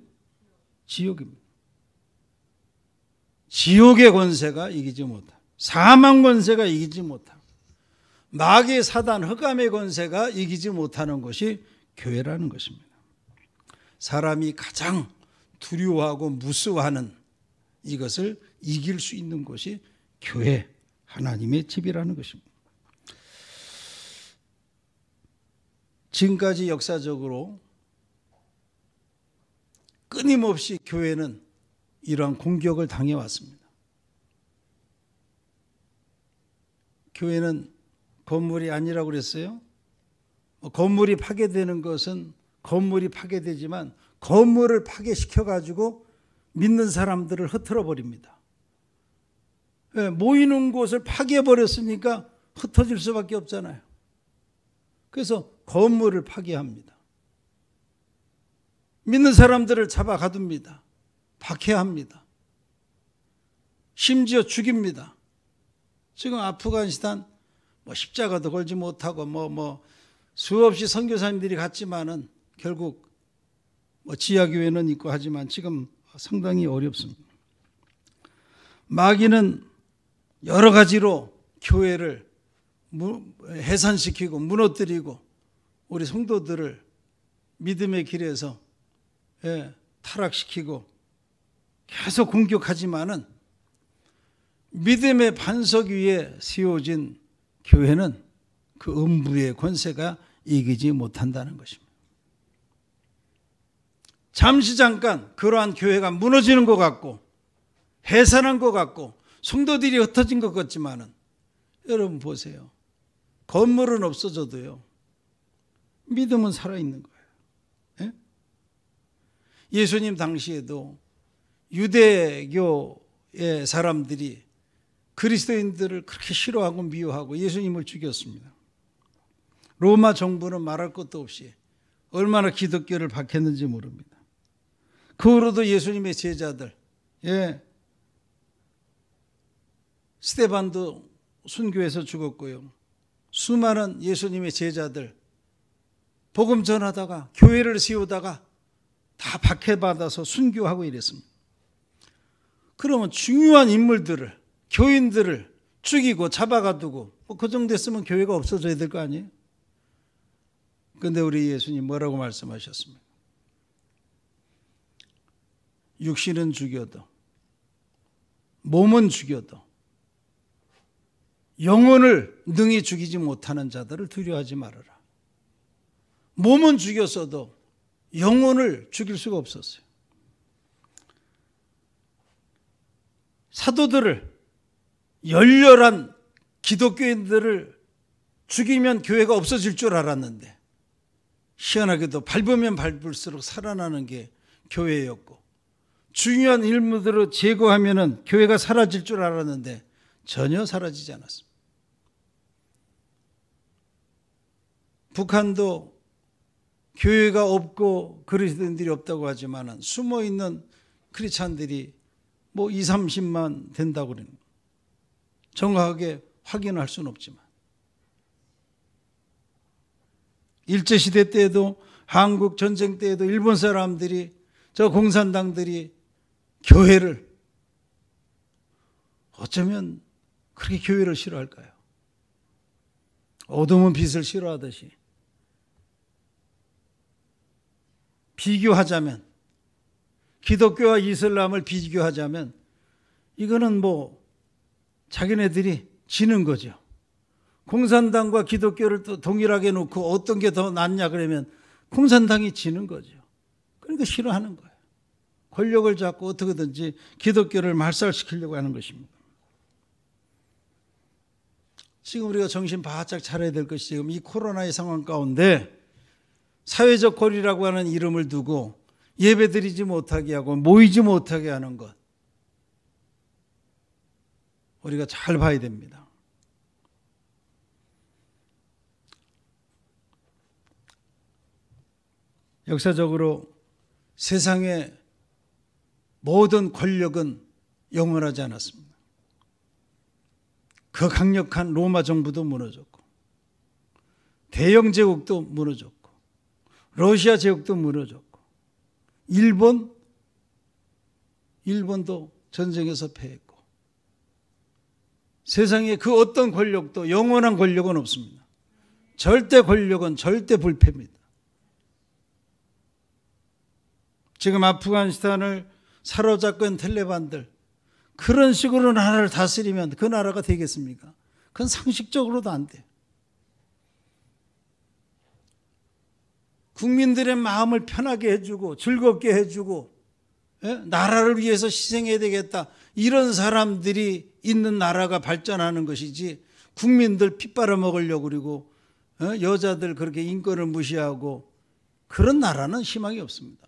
지옥입니다. 지옥의 권세가 이기지 못하고 사망 권세가 이기지 못하고 마귀 사단 흑암의 권세가 이기지 못하는 것이 교회라는 것입니다. 사람이 가장 두려워하고 무서워하는 이것을 이길 수 있는 것이 교회, 하나님의 집이라는 것입니다. 지금까지 역사적으로 끊임없이 교회는 이러한 공격을 당해왔습니다. 교회는 건물이 아니라고 그랬어요. 건물이 파괴되는 것은 건물이 파괴되지만 건물을 파괴시켜가지고 믿는 사람들을 흩어져 버립니다. 모이는 곳을 파괴해버렸으니까 흩어질 수밖에 없잖아요. 그래서 건물을 파괴합니다. 믿는 사람들을 잡아 가둡니다. 박해합니다. 심지어 죽입니다. 지금 아프가니스탄 십자가도 걸지 못하고 수없이 선교사님들이 갔지만은 결국 지하교회는 있고 하지만 지금 상당히 어렵습니다. 마귀는 여러 가지로 교회를 해산시키고 무너뜨리고 우리 성도들을 믿음의 길에서 타락시키고 계속 공격하지만은 믿음의 반석 위에 세워진 교회는 그 음부의 권세가 이기지 못한다는 것입니다. 잠시 잠깐 그러한 교회가 무너지는 것 같고 해산한 것 같고 성도들이 흩어진 것 같지만은 여러분 보세요. 건물은 없어져도요. 믿음은 살아있는 거예요. 예수님 당시에도 유대교의 사람들이 그리스도인들을 그렇게 싫어하고 미워하고 예수님을 죽였습니다. 로마 정부는 말할 것도 없이 얼마나 기독교를 박했는지 모릅니다. 그 후로도 예수님의 제자들, 스데반도 순교해서 죽었고요. 수많은 예수님의 제자들 복음 전하다가 교회를 세우다가 다 박해받아서 순교하고 이랬습니다. 그러면 중요한 인물들을 교인들을 죽이고 잡아가두고 그 정도 했으면 교회가 없어져야 될 거 아니에요? 그런데 우리 예수님 뭐라고 말씀하셨습니까? 육신은 죽여도 몸은 죽여도 영혼을 능히 죽이지 못하는 자들을 두려워하지 말아라. 몸은 죽였어도 영혼을 죽일 수가 열렬한 기독교인들을 죽이면 교회가 없어질 줄 알았는데 희한하게도 밟으면 밟을수록 살아나는 게 교회였고, 중요한 인물들을 제거하면 교회가 사라질 줄 알았는데 전혀 사라지지 않았습니다. 북한도 교회가 없고 그리스도인들이 없다고 하지만 숨어있는 크리스찬들이 뭐 20, 30만 된다고 그러는 거예요. 정확하게 확인할 수는 없지만 일제시대 때에도, 한국 전쟁 때에도 일본 사람들이, 저 공산당들이 교회를, 어쩌면 그렇게 교회를 싫어할까요? 어두운 빛을 싫어하듯이. 비교하자면, 기독교와 이슬람을 비교하자면 이거는 뭐 자기네들이 지는 거죠. 공산당과 기독교를 또 동일하게 놓고 어떤 게 더 낫냐 그러면 공산당이 지는 거죠. 그러니까 싫어하는 거예요. 권력을 잡고 어떻게든지 기독교를 말살시키려고 하는 것입니다. 지금 우리가 정신 바짝 차려야 될 것이, 지금 이 코로나의 상황 가운데 사회적 거리라고 하는 이름을 두고 예배드리지 못하게 하고 모이지 못하게 하는 것, 우리가 잘 봐야 됩니다. 역사적으로 세상의 모든 권력은 영원하지 않았습니다. 그 강력한 로마 정부도 무너졌고, 대영 제국도 무너졌고, 러시아 제국도 무너졌고, 일본도 전쟁에서 패했고, 세상에 그 어떤 권력도 영원한 권력은 없습니다. 절대 권력은 절대 불패입니다. 지금 아프가니스탄을 사로잡은 탈레반들, 그런 식으로 나라를 다스리면 그 나라가 되겠습니까? 그건 상식적으로도 안 돼요. 국민들의 마음을 편하게 해주고 즐겁게 해주고, 나라를 위해서 희생해야 되겠다, 이런 사람들이 있는 나라가 발전하는 것이지, 국민들 피 빨아먹으려고 그러고 여자들 그렇게 인권을 무시하고 그런 나라는 희망이 없습니다.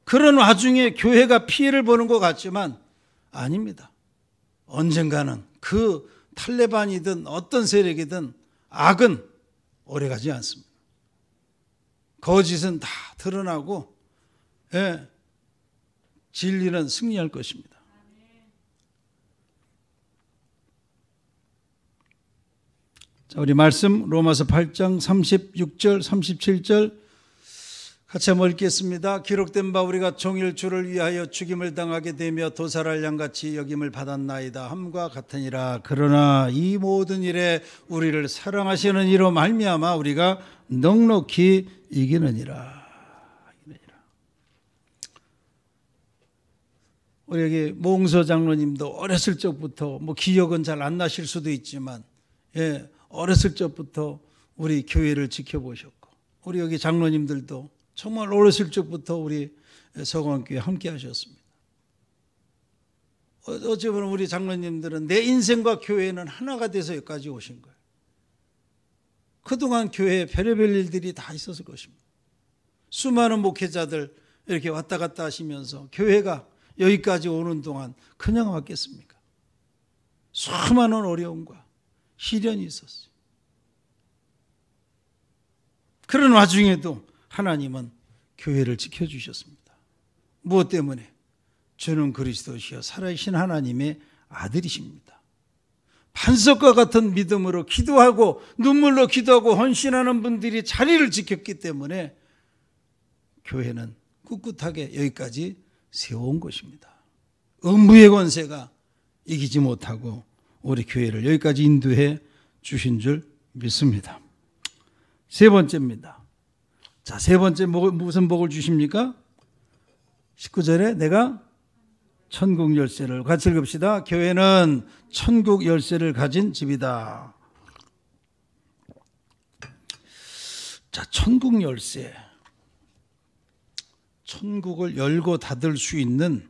그런 와중에 교회가 피해를 보는 것 같지만 아닙니다. 언젠가는 그 탈레반이든 어떤 세력이든 악은 오래가지 않습니다. 거짓은 다 드러나고 진리는 승리할 것입니다. 자, 우리 말씀 로마서 8장 36절 37절 같이 한번 읽겠습니다. 기록된 바 우리가 종일 주를 위하여 죽임을 당하게 되며 도살할 양같이 여김을 받았나이다 함과 같으니라. 그러나 이 모든 일에 우리를 사랑하시는 이로 말미암아 우리가 넉넉히 이기느니라. 우리 여기 몽서 장로님도 어렸을 적부터, 뭐 기억은 잘 안 나실 수도 있지만 어렸을 적부터 우리 교회를 지켜보셨고, 우리 여기 장로님들도 정말 어렸을 적부터 우리 서강교회 함께 하셨습니다. 어찌 보면 우리 장로님들은 내 인생과 교회는 하나가 돼서 여기까지 오신 거예요. 그동안 교회에 별의별 일들이 다 있었을 것입니다. 수많은 목회자들 이렇게 왔다 갔다 하시면서 교회가 여기까지 오는 동안 그냥 왔겠습니까? 수많은 어려움과 시련이 있었어요. 그런 와중에도 하나님은 교회를 지켜주셨습니다. 무엇 때문에? 주는 그리스도시여 살아계신 하나님의 아들이십니다. 반석과 같은 믿음으로 기도하고 눈물로 기도하고 헌신하는 분들이 자리를 지켰기 때문에 교회는 꿋꿋하게 여기까지 세워온 것입니다. 음부의 권세가 이기지 못하고 우리 교회를 여기까지 인도해 주신 줄 믿습니다. 세 번째입니다. 자, 세 번째 무슨 복을 주십니까? 19절에 내가 천국 열쇠를, 같이 읽읍시다. 교회는 천국 열쇠를 가진 집이다. 자, 천국 열쇠. 천국을 열고 닫을 수 있는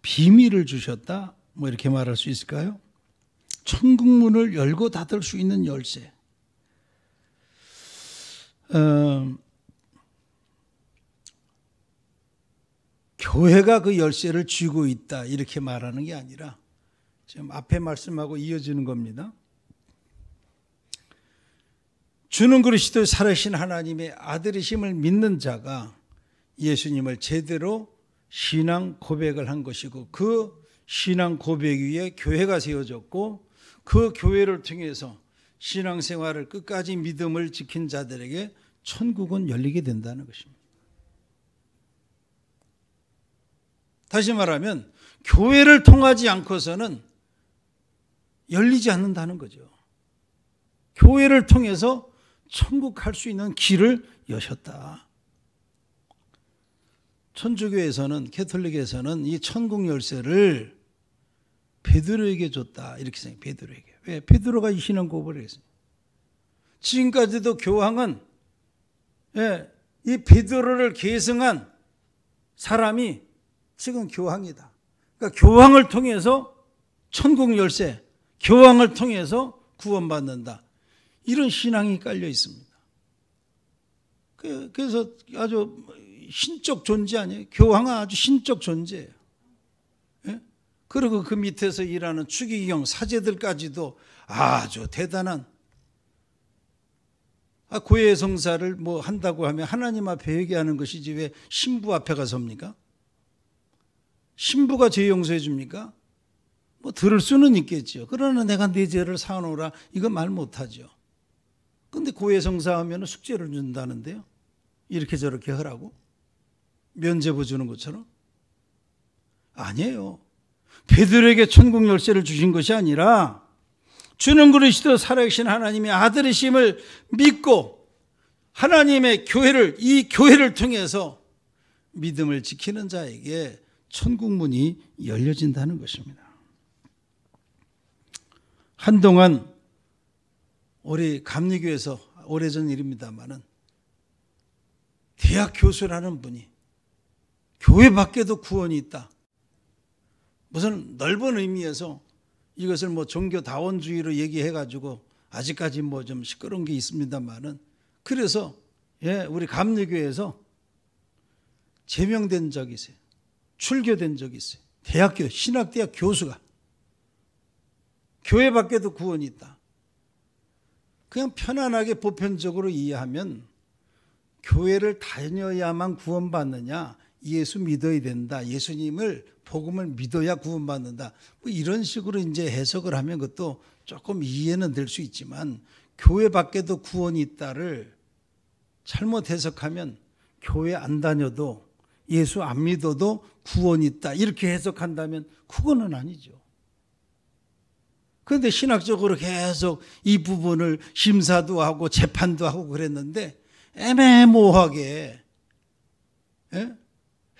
비밀을 주셨다, 뭐 이렇게 말할 수 있을까요? 천국 문을 열고 닫을 수 있는 열쇠. 교회가 그 열쇠를 쥐고 있다 이렇게 말하는 게 아니라 지금 앞에 말씀하고 이어지는 겁니다. 주는 그리스도 살아계신 하나님의 아들이심을 믿는 자가 예수님을 제대로 신앙 고백을 한 것이고, 그 신앙 고백 위에 교회가 세워졌고, 그 교회를 통해서 신앙생활을 끝까지 믿음을 지킨 자들에게 천국은 열리게 된다는 것입니다. 다시 말하면 교회를 통하지 않고서는 열리지 않는다는 거죠. 교회를 통해서 천국 갈 수 있는 길을 여셨다. 천주교에서는, 캐톨릭에서는 이 천국 열쇠를 베드로에게 줬다 이렇게 생각해요. 베드로에게. 왜? 베드로가 이 신앙 고백을 했어요. 지금까지도 교황은 이 베드로를 계승한 사람이 지금 교황이다. 그러니까 교황을 통해서 천국 열쇠, 교황을 통해서 구원받는다. 이런 신앙이 깔려 있습니다. 그래서 아주 신적 존재 아니에요? 교황은 아주 신적 존재예요. 예? 그리고 그 밑에서 일하는 추기경 사제들까지도 아주 대단한, 고해 성사를 뭐 한다고 하면 하나님 앞에 회개하는 것이지 왜 신부 앞에 가서입니까? 신부가 죄 용서해 줍니까? 뭐 들을 수는 있겠죠. 그러나 내가 네 죄를 사하노라 이건 말 못하죠. 근데 고해 성사하면 숙제를 준다는데요. 이렇게 저렇게 하라고? 면죄부 주는 것처럼? 아니에요. 베드로에게 천국 열쇠를 주신 것이 아니라 주는 그리스도 살아계신 하나님의 아들이심을 믿고 하나님의 교회를, 이 교회를 통해서 믿음을 지키는 자에게 천국 문이 열려진다는 것입니다. 한동안 우리 감리교에서, 오래전 일입니다마는 대학 교수라는 분이 교회 밖에도 구원이 있다. 무슨 넓은 의미에서 이것을 뭐 종교다원주의로 얘기해가지고 아직까지 뭐 좀 시끄러운 게 있습니다만은, 그래서 우리 감리교에서 제명된 적이 있어요. 출교된 적이 있어요. 대학교, 신학대학 교수가. 교회 밖에도 구원이 있다. 그냥 편안하게 보편적으로 이해하면 교회를 다녀야만 구원받느냐, 예수 믿어야 된다, 예수님을 복음을 믿어야 구원받는다, 뭐 이런 식으로 이제 해석을 하면 그것도 조금 이해는 될 수 있지만, 교회 밖에도 구원이 있다를 잘못 해석하면 교회 안 다녀도 예수 안 믿어도 구원이 있다 이렇게 해석한다면 그거는 아니죠. 그런데 신학적으로 계속 이 부분을 심사도 하고 재판도 하고 그랬는데 애매모호하게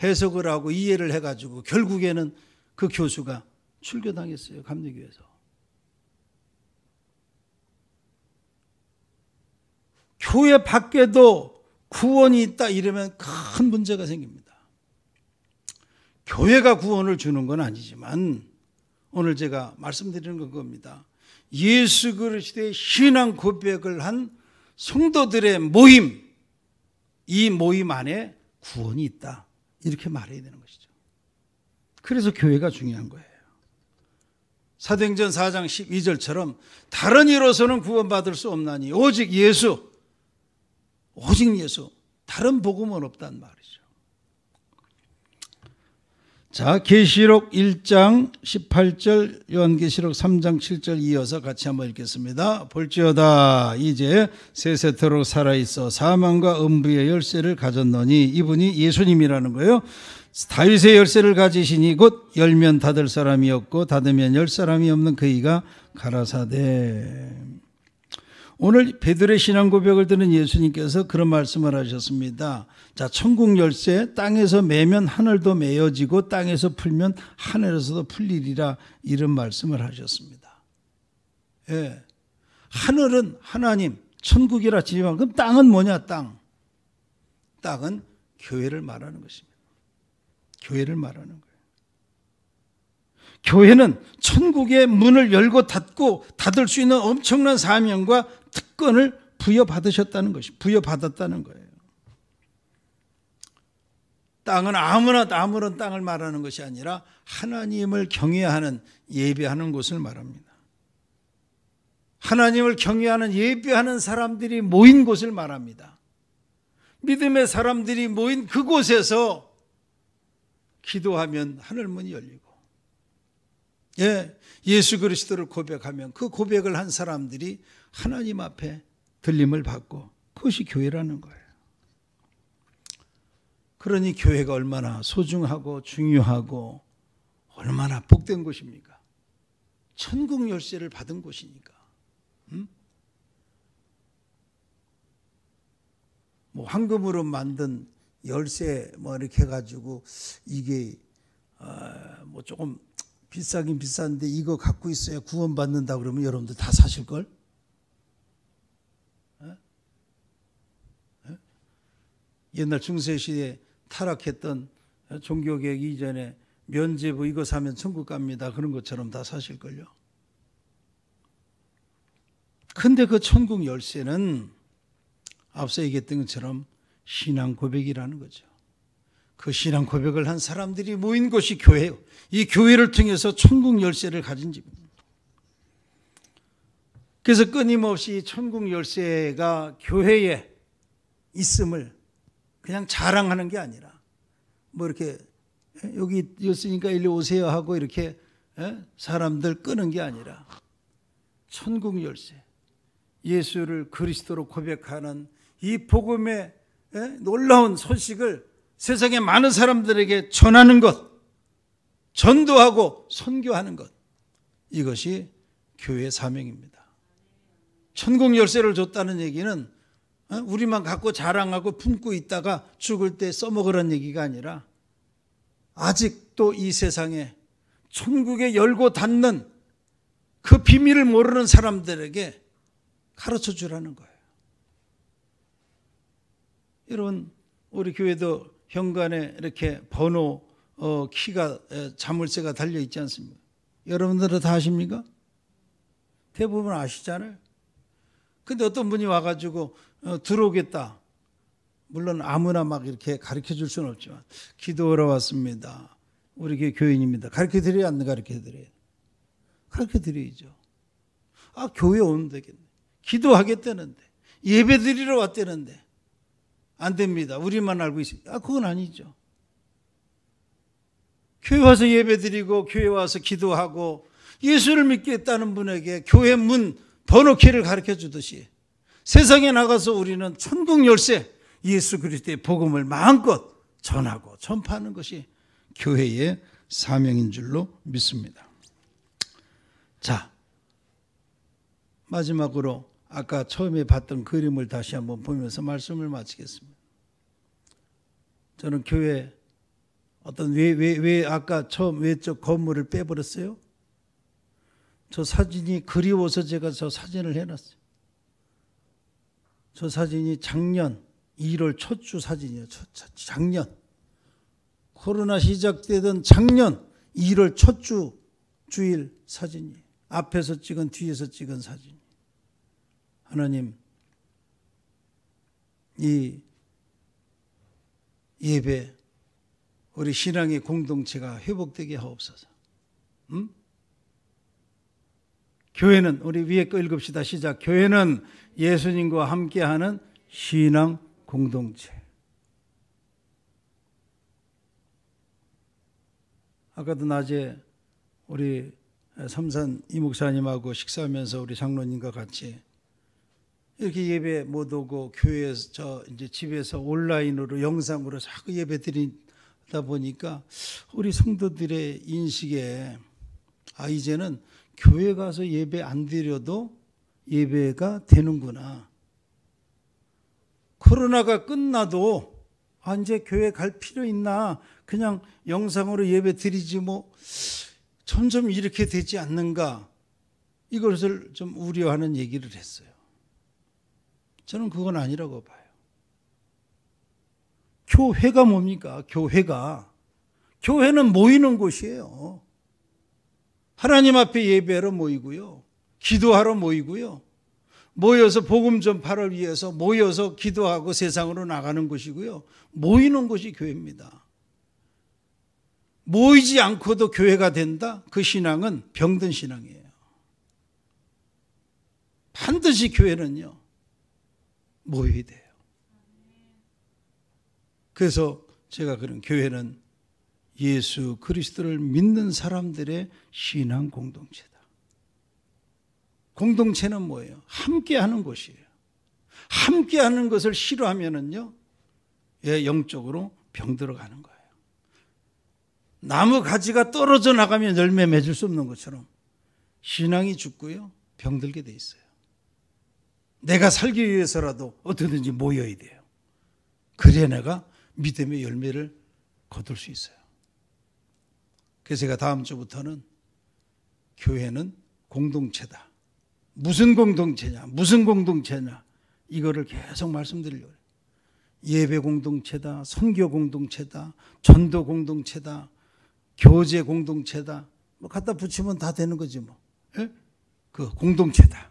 해석을 하고 이해를 해가지고 결국에는 그 교수가 출교당했어요. 감리교에서. 교회 밖에도 구원이 있다 이러면 큰 문제가 생깁니다. 교회가 구원을 주는 건 아니지만 오늘 제가 말씀드리는 건 겁니다. 예수 그리스도의 신앙 고백을 한 성도들의 모임, 이 모임 안에 구원이 있다 이렇게 말해야 되는 것이죠. 그래서 교회가 중요한 거예요. 사도행전 4장 12절처럼 다른 이로서는 구원받을 수 없나니 오직 예수, 오직 예수, 다른 복음은 없단 말이죠. 자, 계시록 1장 18절, 요한계시록 3장 7절 이어서 같이 한번 읽겠습니다. 볼지어다 이제 세세토록 살아있어 사망과 음부의 열쇠를 가졌노니, 이분이 예수님이라는 거예요. 다윗의 열쇠를 가지시니 곧 열면 닫을 사람이 없고 닫으면 열 사람이 없는 그이가 가라사대. 오늘 베드로의 신앙 고백을 들은 예수님께서 그런 말씀을 하셨습니다. 자, 천국 열쇠, 땅에서 매면 하늘도 메어지고 땅에서 풀면 하늘에서도 풀리리라, 이런 말씀을 하셨습니다. 예. 하늘은 하나님, 천국이라 지만 그럼 땅은 뭐냐? 땅은 교회를 말하는 것입니다. 교회를 말하는 거예요. 교회는 천국의 문을 열고 닫고 닫을 수 있는 엄청난 사명과 특권을 부여받으셨다는 것이, 부여받았다는 거예요. 땅은 아무런 땅을 말하는 것이 아니라 하나님을 경외하는, 예배하는 곳을 말합니다. 하나님을 경외하는, 예배하는 사람들이 모인 곳을 말합니다. 믿음의 사람들이 모인 그곳에서 기도하면 하늘문이 열리고, 예수 그리스도를 고백하면 그 고백을 한 사람들이 하나님 앞에 들림을 받고, 그것이 교회라는 거예요. 그러니 교회가 얼마나 소중하고 중요하고 얼마나 복된 곳입니까? 천국 열쇠를 받은 곳이니까. 뭐 황금으로 만든 열쇠 뭐 이렇게 해가지고 이게 뭐 조금 비싸긴 비싼데 이거 갖고 있어야 구원받는다 그러면 여러분들 다 사실걸? 옛날 중세시대에 타락했던 종교개혁 이전에 면죄부 이거 사면 천국 갑니다 그런 것처럼 다 사실걸요. 근데 그 천국 열쇠는 앞서 얘기했던 것처럼 신앙 고백이라는 거죠. 그 신앙 고백을 한 사람들이 모인 곳이 교회예요. 이 교회를 통해서 천국 열쇠를 가진 집입니다. 그래서 끊임없이 천국 열쇠가 교회에 있음을 그냥 자랑하는 게 아니라 뭐 이렇게 여기 있으니까 일리 오세요 하고 이렇게 사람들 끄는 게 아니라 천국 열쇠, 예수를 그리스도로 고백하는 이 복음의 놀라운 소식을 세상의 많은 사람들에게 전하는 것, 전도하고 선교하는 것, 이것이 교회의 사명입니다. 천국 열쇠를 줬다는 얘기는 우리만 갖고 자랑하고 품고 있다가 죽을 때 써먹으라는 얘기가 아니라 아직도 이 세상에 천국에 열고 닫는 그 비밀을 모르는 사람들에게 가르쳐 주라는 거예요. 여러분, 우리 교회도 현관에 이렇게 번호 키가 자물쇠가 달려 있지 않습니까? 여러분들은 다 아십니까? 대부분 아시잖아요. 근데 어떤 분이 와가지고 들어오겠다. 물론 아무나 막 이렇게 가르쳐 줄 수는 없지만 기도하러 왔습니다. 우리 교인입니다. 가르쳐 드려야 안 가르쳐 드려요? 가르쳐 드려야죠. 아, 교회 오면 되겠네. 기도하겠다는데, 예배 드리러 왔다는데 안 됩니다. 우리만 알고 있어요. 아, 그건 아니죠. 교회 와서 예배 드리고 교회 와서 기도하고 예수를 믿겠다는 분에게 교회 문 번호키를 가르쳐 주듯이 세상에 나가서 우리는 천국 열쇠 예수 그리스도의 복음을 마음껏 전하고 전파하는 것이 교회의 사명인 줄로 믿습니다. 자, 마지막으로 아까 처음에 봤던 그림을 다시 한번 보면서 말씀을 마치겠습니다. 저는 교회 어떤 왜 아까 처음 왜 저 건물을 빼버렸어요? 저 사진이 그리워서 제가 저 사진을 해놨어요. 저 사진이 작년 1월 첫 주 사진이에요. 작년 코로나 시작되던 작년 1월 첫 주일 사진이에요. 앞에서 찍은 뒤에서 찍은 사진. 하나님, 이 예배 우리 신앙의 공동체가 회복되게 하옵소서. 교회는 우리 위에 거 읽읍시다. 시작. 교회는 예수님과 함께하는 신앙 공동체. 아까도 낮에 우리 삼산 이 목사님하고 식사하면서 우리 장로님과 같이 이렇게 예배 못 오고 교회에서 이제 집에서 온라인으로 영상으로 자꾸 예배 드리다 보니까 우리 성도들의 인식에 이제는 교회 가서 예배 안 드려도 예배가 되는구나. 코로나가 끝나도 이제 교회 갈 필요 있나? 그냥 영상으로 예배 드리지 뭐 점점 이렇게 되지 않는가? 이것을 좀 우려하는 얘기를 했어요. 저는 그건 아니라고 봐요. 교회가 뭡니까? 교회는 모이는 곳이에요. 하나님 앞에 예배하러 모이고요. 기도하러 모이고요. 모여서 복음 전파를 위해서 모여서 기도하고 세상으로 나가는 것이고요. 모이는 것이 교회입니다. 모이지 않고도 교회가 된다? 그 신앙은 병든 신앙이에요. 반드시 교회는요, 모여야 돼요. 그래서 제가 그런 교회는 예수 그리스도를 믿는 사람들의 신앙 공동체다. 공동체는 뭐예요? 함께하는 곳이에요. 함께하는 것을 싫어하면은요, 영적으로 병들어가는 거예요. 나무 가지가 떨어져 나가면 열매 맺을 수 없는 것처럼 신앙이 죽고요, 병들게 돼 있어요. 내가 살기 위해서라도 어떻게든지 모여야 돼요. 그래야 내가 믿음의 열매를 거둘 수 있어요. 그래서 제가 다음 주부터는 교회는 공동체다. 무슨 공동체냐? 무슨 공동체냐? 이거를 계속 말씀드리려고 해요. 예배 공동체다, 선교 공동체다, 전도 공동체다, 교제 공동체다. 뭐 갖다 붙이면 다 되는 거지 뭐. 예? 그 공동체다.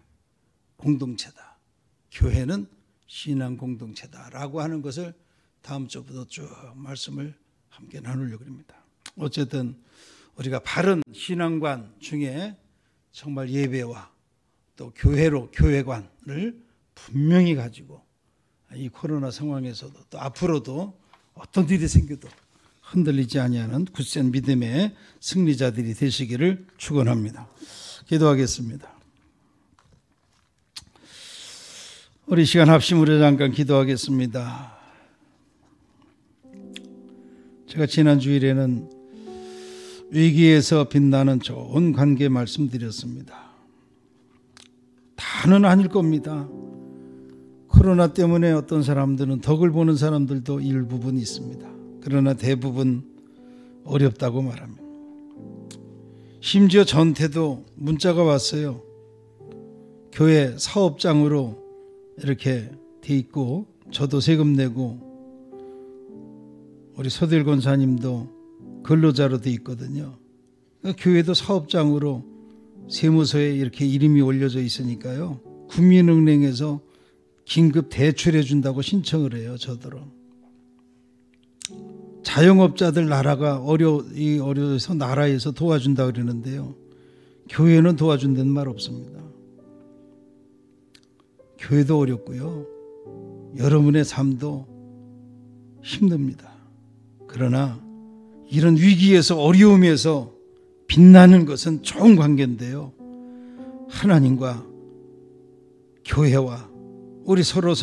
공동체다. 교회는 신앙 공동체다라고 하는 것을 다음 주부터 쭉 말씀을 함께 나누려고 합니다. 어쨌든 우리가 바른 신앙관 중에 정말 예배와 또 교회관을 분명히 가지고 이 코로나 상황에서도 또 앞으로도 어떤 일이 생겨도 흔들리지 아니하는 굳센 믿음의 승리자들이 되시기를 축원합니다. 기도하겠습니다. 우리 시간 합심으로 잠깐 기도하겠습니다. 제가 지난 주일에는 위기에서 빛나는 좋은 관계 말씀드렸습니다. 다는 아닐 겁니다. 코로나 때문에 어떤 사람들은 덕을 보는 사람들도 일부분 있습니다. 그러나 대부분 어렵다고 말합니다. 심지어 전태도 문자가 왔어요. 교회 사업장으로 이렇게 돼 있고 저도 세금 내고 우리 서들 권사님도 근로자로 돼 있거든요. 교회도 사업장으로 세무서에 이렇게 이름이 올려져 있으니까요. 국민은행에서 긴급 대출해 준다고 신청을 해요. 저더러. 자영업자들 나라가 어려워서 나라에서 도와준다 그러는데요. 교회는 도와준다는 말 없습니다. 교회도 어렵고요. 여러분의 삶도 힘듭니다. 그러나 이런 위기에서 어려움에서 빛나는 것은 좋은 관계인데요. 하나님과 교회와 우리 서로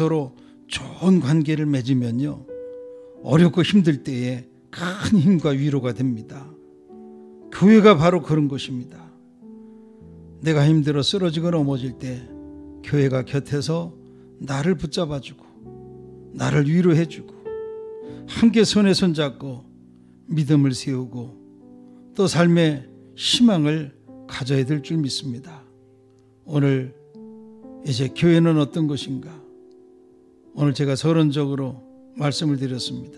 좋은 관계를 맺으면요. 어렵고 힘들 때에 큰 힘과 위로가 됩니다. 교회가 바로 그런 것입니다. 내가 힘들어 쓰러지고 넘어질 때 교회가 곁에서 나를 붙잡아주고 나를 위로해주고 함께 손에 손잡고 믿음을 세우고 또 삶의 희망을 가져야 될 줄 믿습니다. 오늘 이제 교회는 어떤 것인가? 오늘 제가 서론적으로 말씀을 드렸습니다.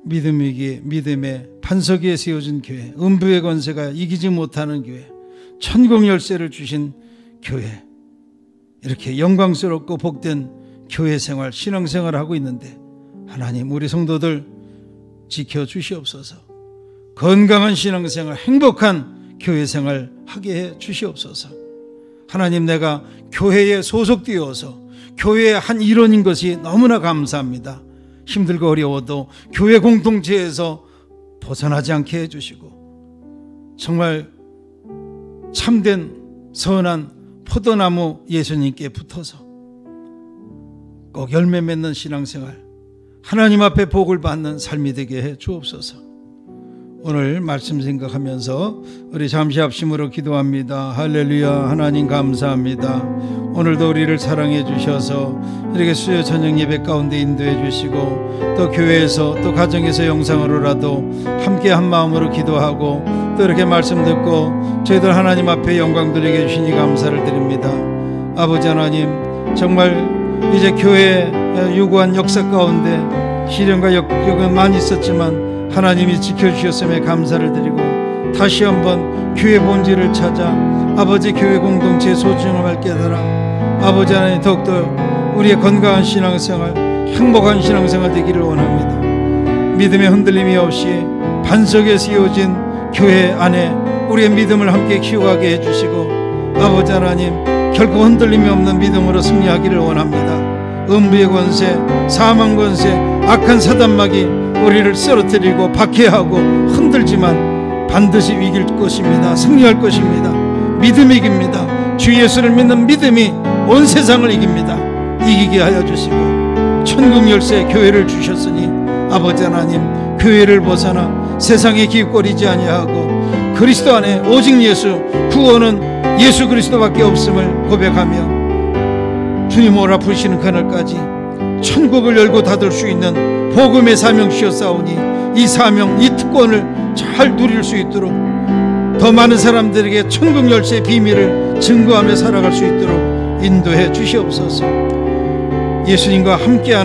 믿음의 반석 위에 세워진 교회, 음부의 권세가 이기지 못하는 교회, 천국 열쇠를 주신 교회, 이렇게 영광스럽고 복된 교회 생활, 신앙생활을 하고 있는데 하나님 우리 성도들 지켜주시옵소서. 건강한 신앙생활, 행복한 교회생활 하게 해 주시옵소서. 하나님 내가 교회에 소속되어서 교회의 한 일원인 것이 너무나 감사합니다. 힘들고 어려워도 교회 공동체에서 벗어나지 않게 해주시고 정말 참된 선한 포도나무 예수님께 붙어서 꼭 열매 맺는 신앙생활, 하나님 앞에 복을 받는 삶이 되게 해 주옵소서. 오늘 말씀 생각하면서 우리 잠시 합심으로 기도합니다. 할렐루야. 하나님 감사합니다. 오늘도 우리를 사랑해 주셔서 이렇게 수요 저녁 예배 가운데 인도해 주시고 또 교회에서 또 가정에서 영상으로라도 함께 한 마음으로 기도하고 또 이렇게 말씀 듣고 저희들 하나님 앞에 영광 드리게 주시니 감사를 드립니다. 아버지 하나님, 정말 이제 교회 유구한 역사 가운데 시련과 역경은 많이 있었지만 하나님이 지켜주셨음에 감사를 드리고 다시 한번 교회 본질을 찾아 아버지 교회 공동체의 소중함을 깨달아 아버지 하나님 더욱더 우리의 건강한 신앙생활, 행복한 신앙생활 되기를 원합니다. 믿음의 흔들림이 없이 반석에 세워진 교회 안에 우리의 믿음을 함께 키워가게 해주시고 아버지 하나님 결코 흔들림이 없는 믿음으로 승리하기를 원합니다. 음부의 권세, 사망 권세, 악한 사단막이 우리를 쓰러뜨리고 박해하고 흔들지만 반드시 이길 것입니다. 승리할 것입니다. 믿음이 이깁니다. 주 예수를 믿는 믿음이 온 세상을 이깁니다. 이기게 하여 주시고 천국 열쇠 교회를 주셨으니 아버지 하나님 교회를 벗어나 세상에 기웃거리지 아니하고 그리스도 안에 오직 예수, 구원은 예수 그리스도밖에 없음을 고백하며 주님 오라 부르시는 그날까지 천국을 열고 닫을 수 있는 복음의 사명 주셨사오니 이 사명, 이 특권을 잘 누릴 수 있도록 더 많은 사람들에게 천국 열쇠의 비밀을 증거하며 살아갈 수 있도록 인도해 주시옵소서. 예수님과 함께하는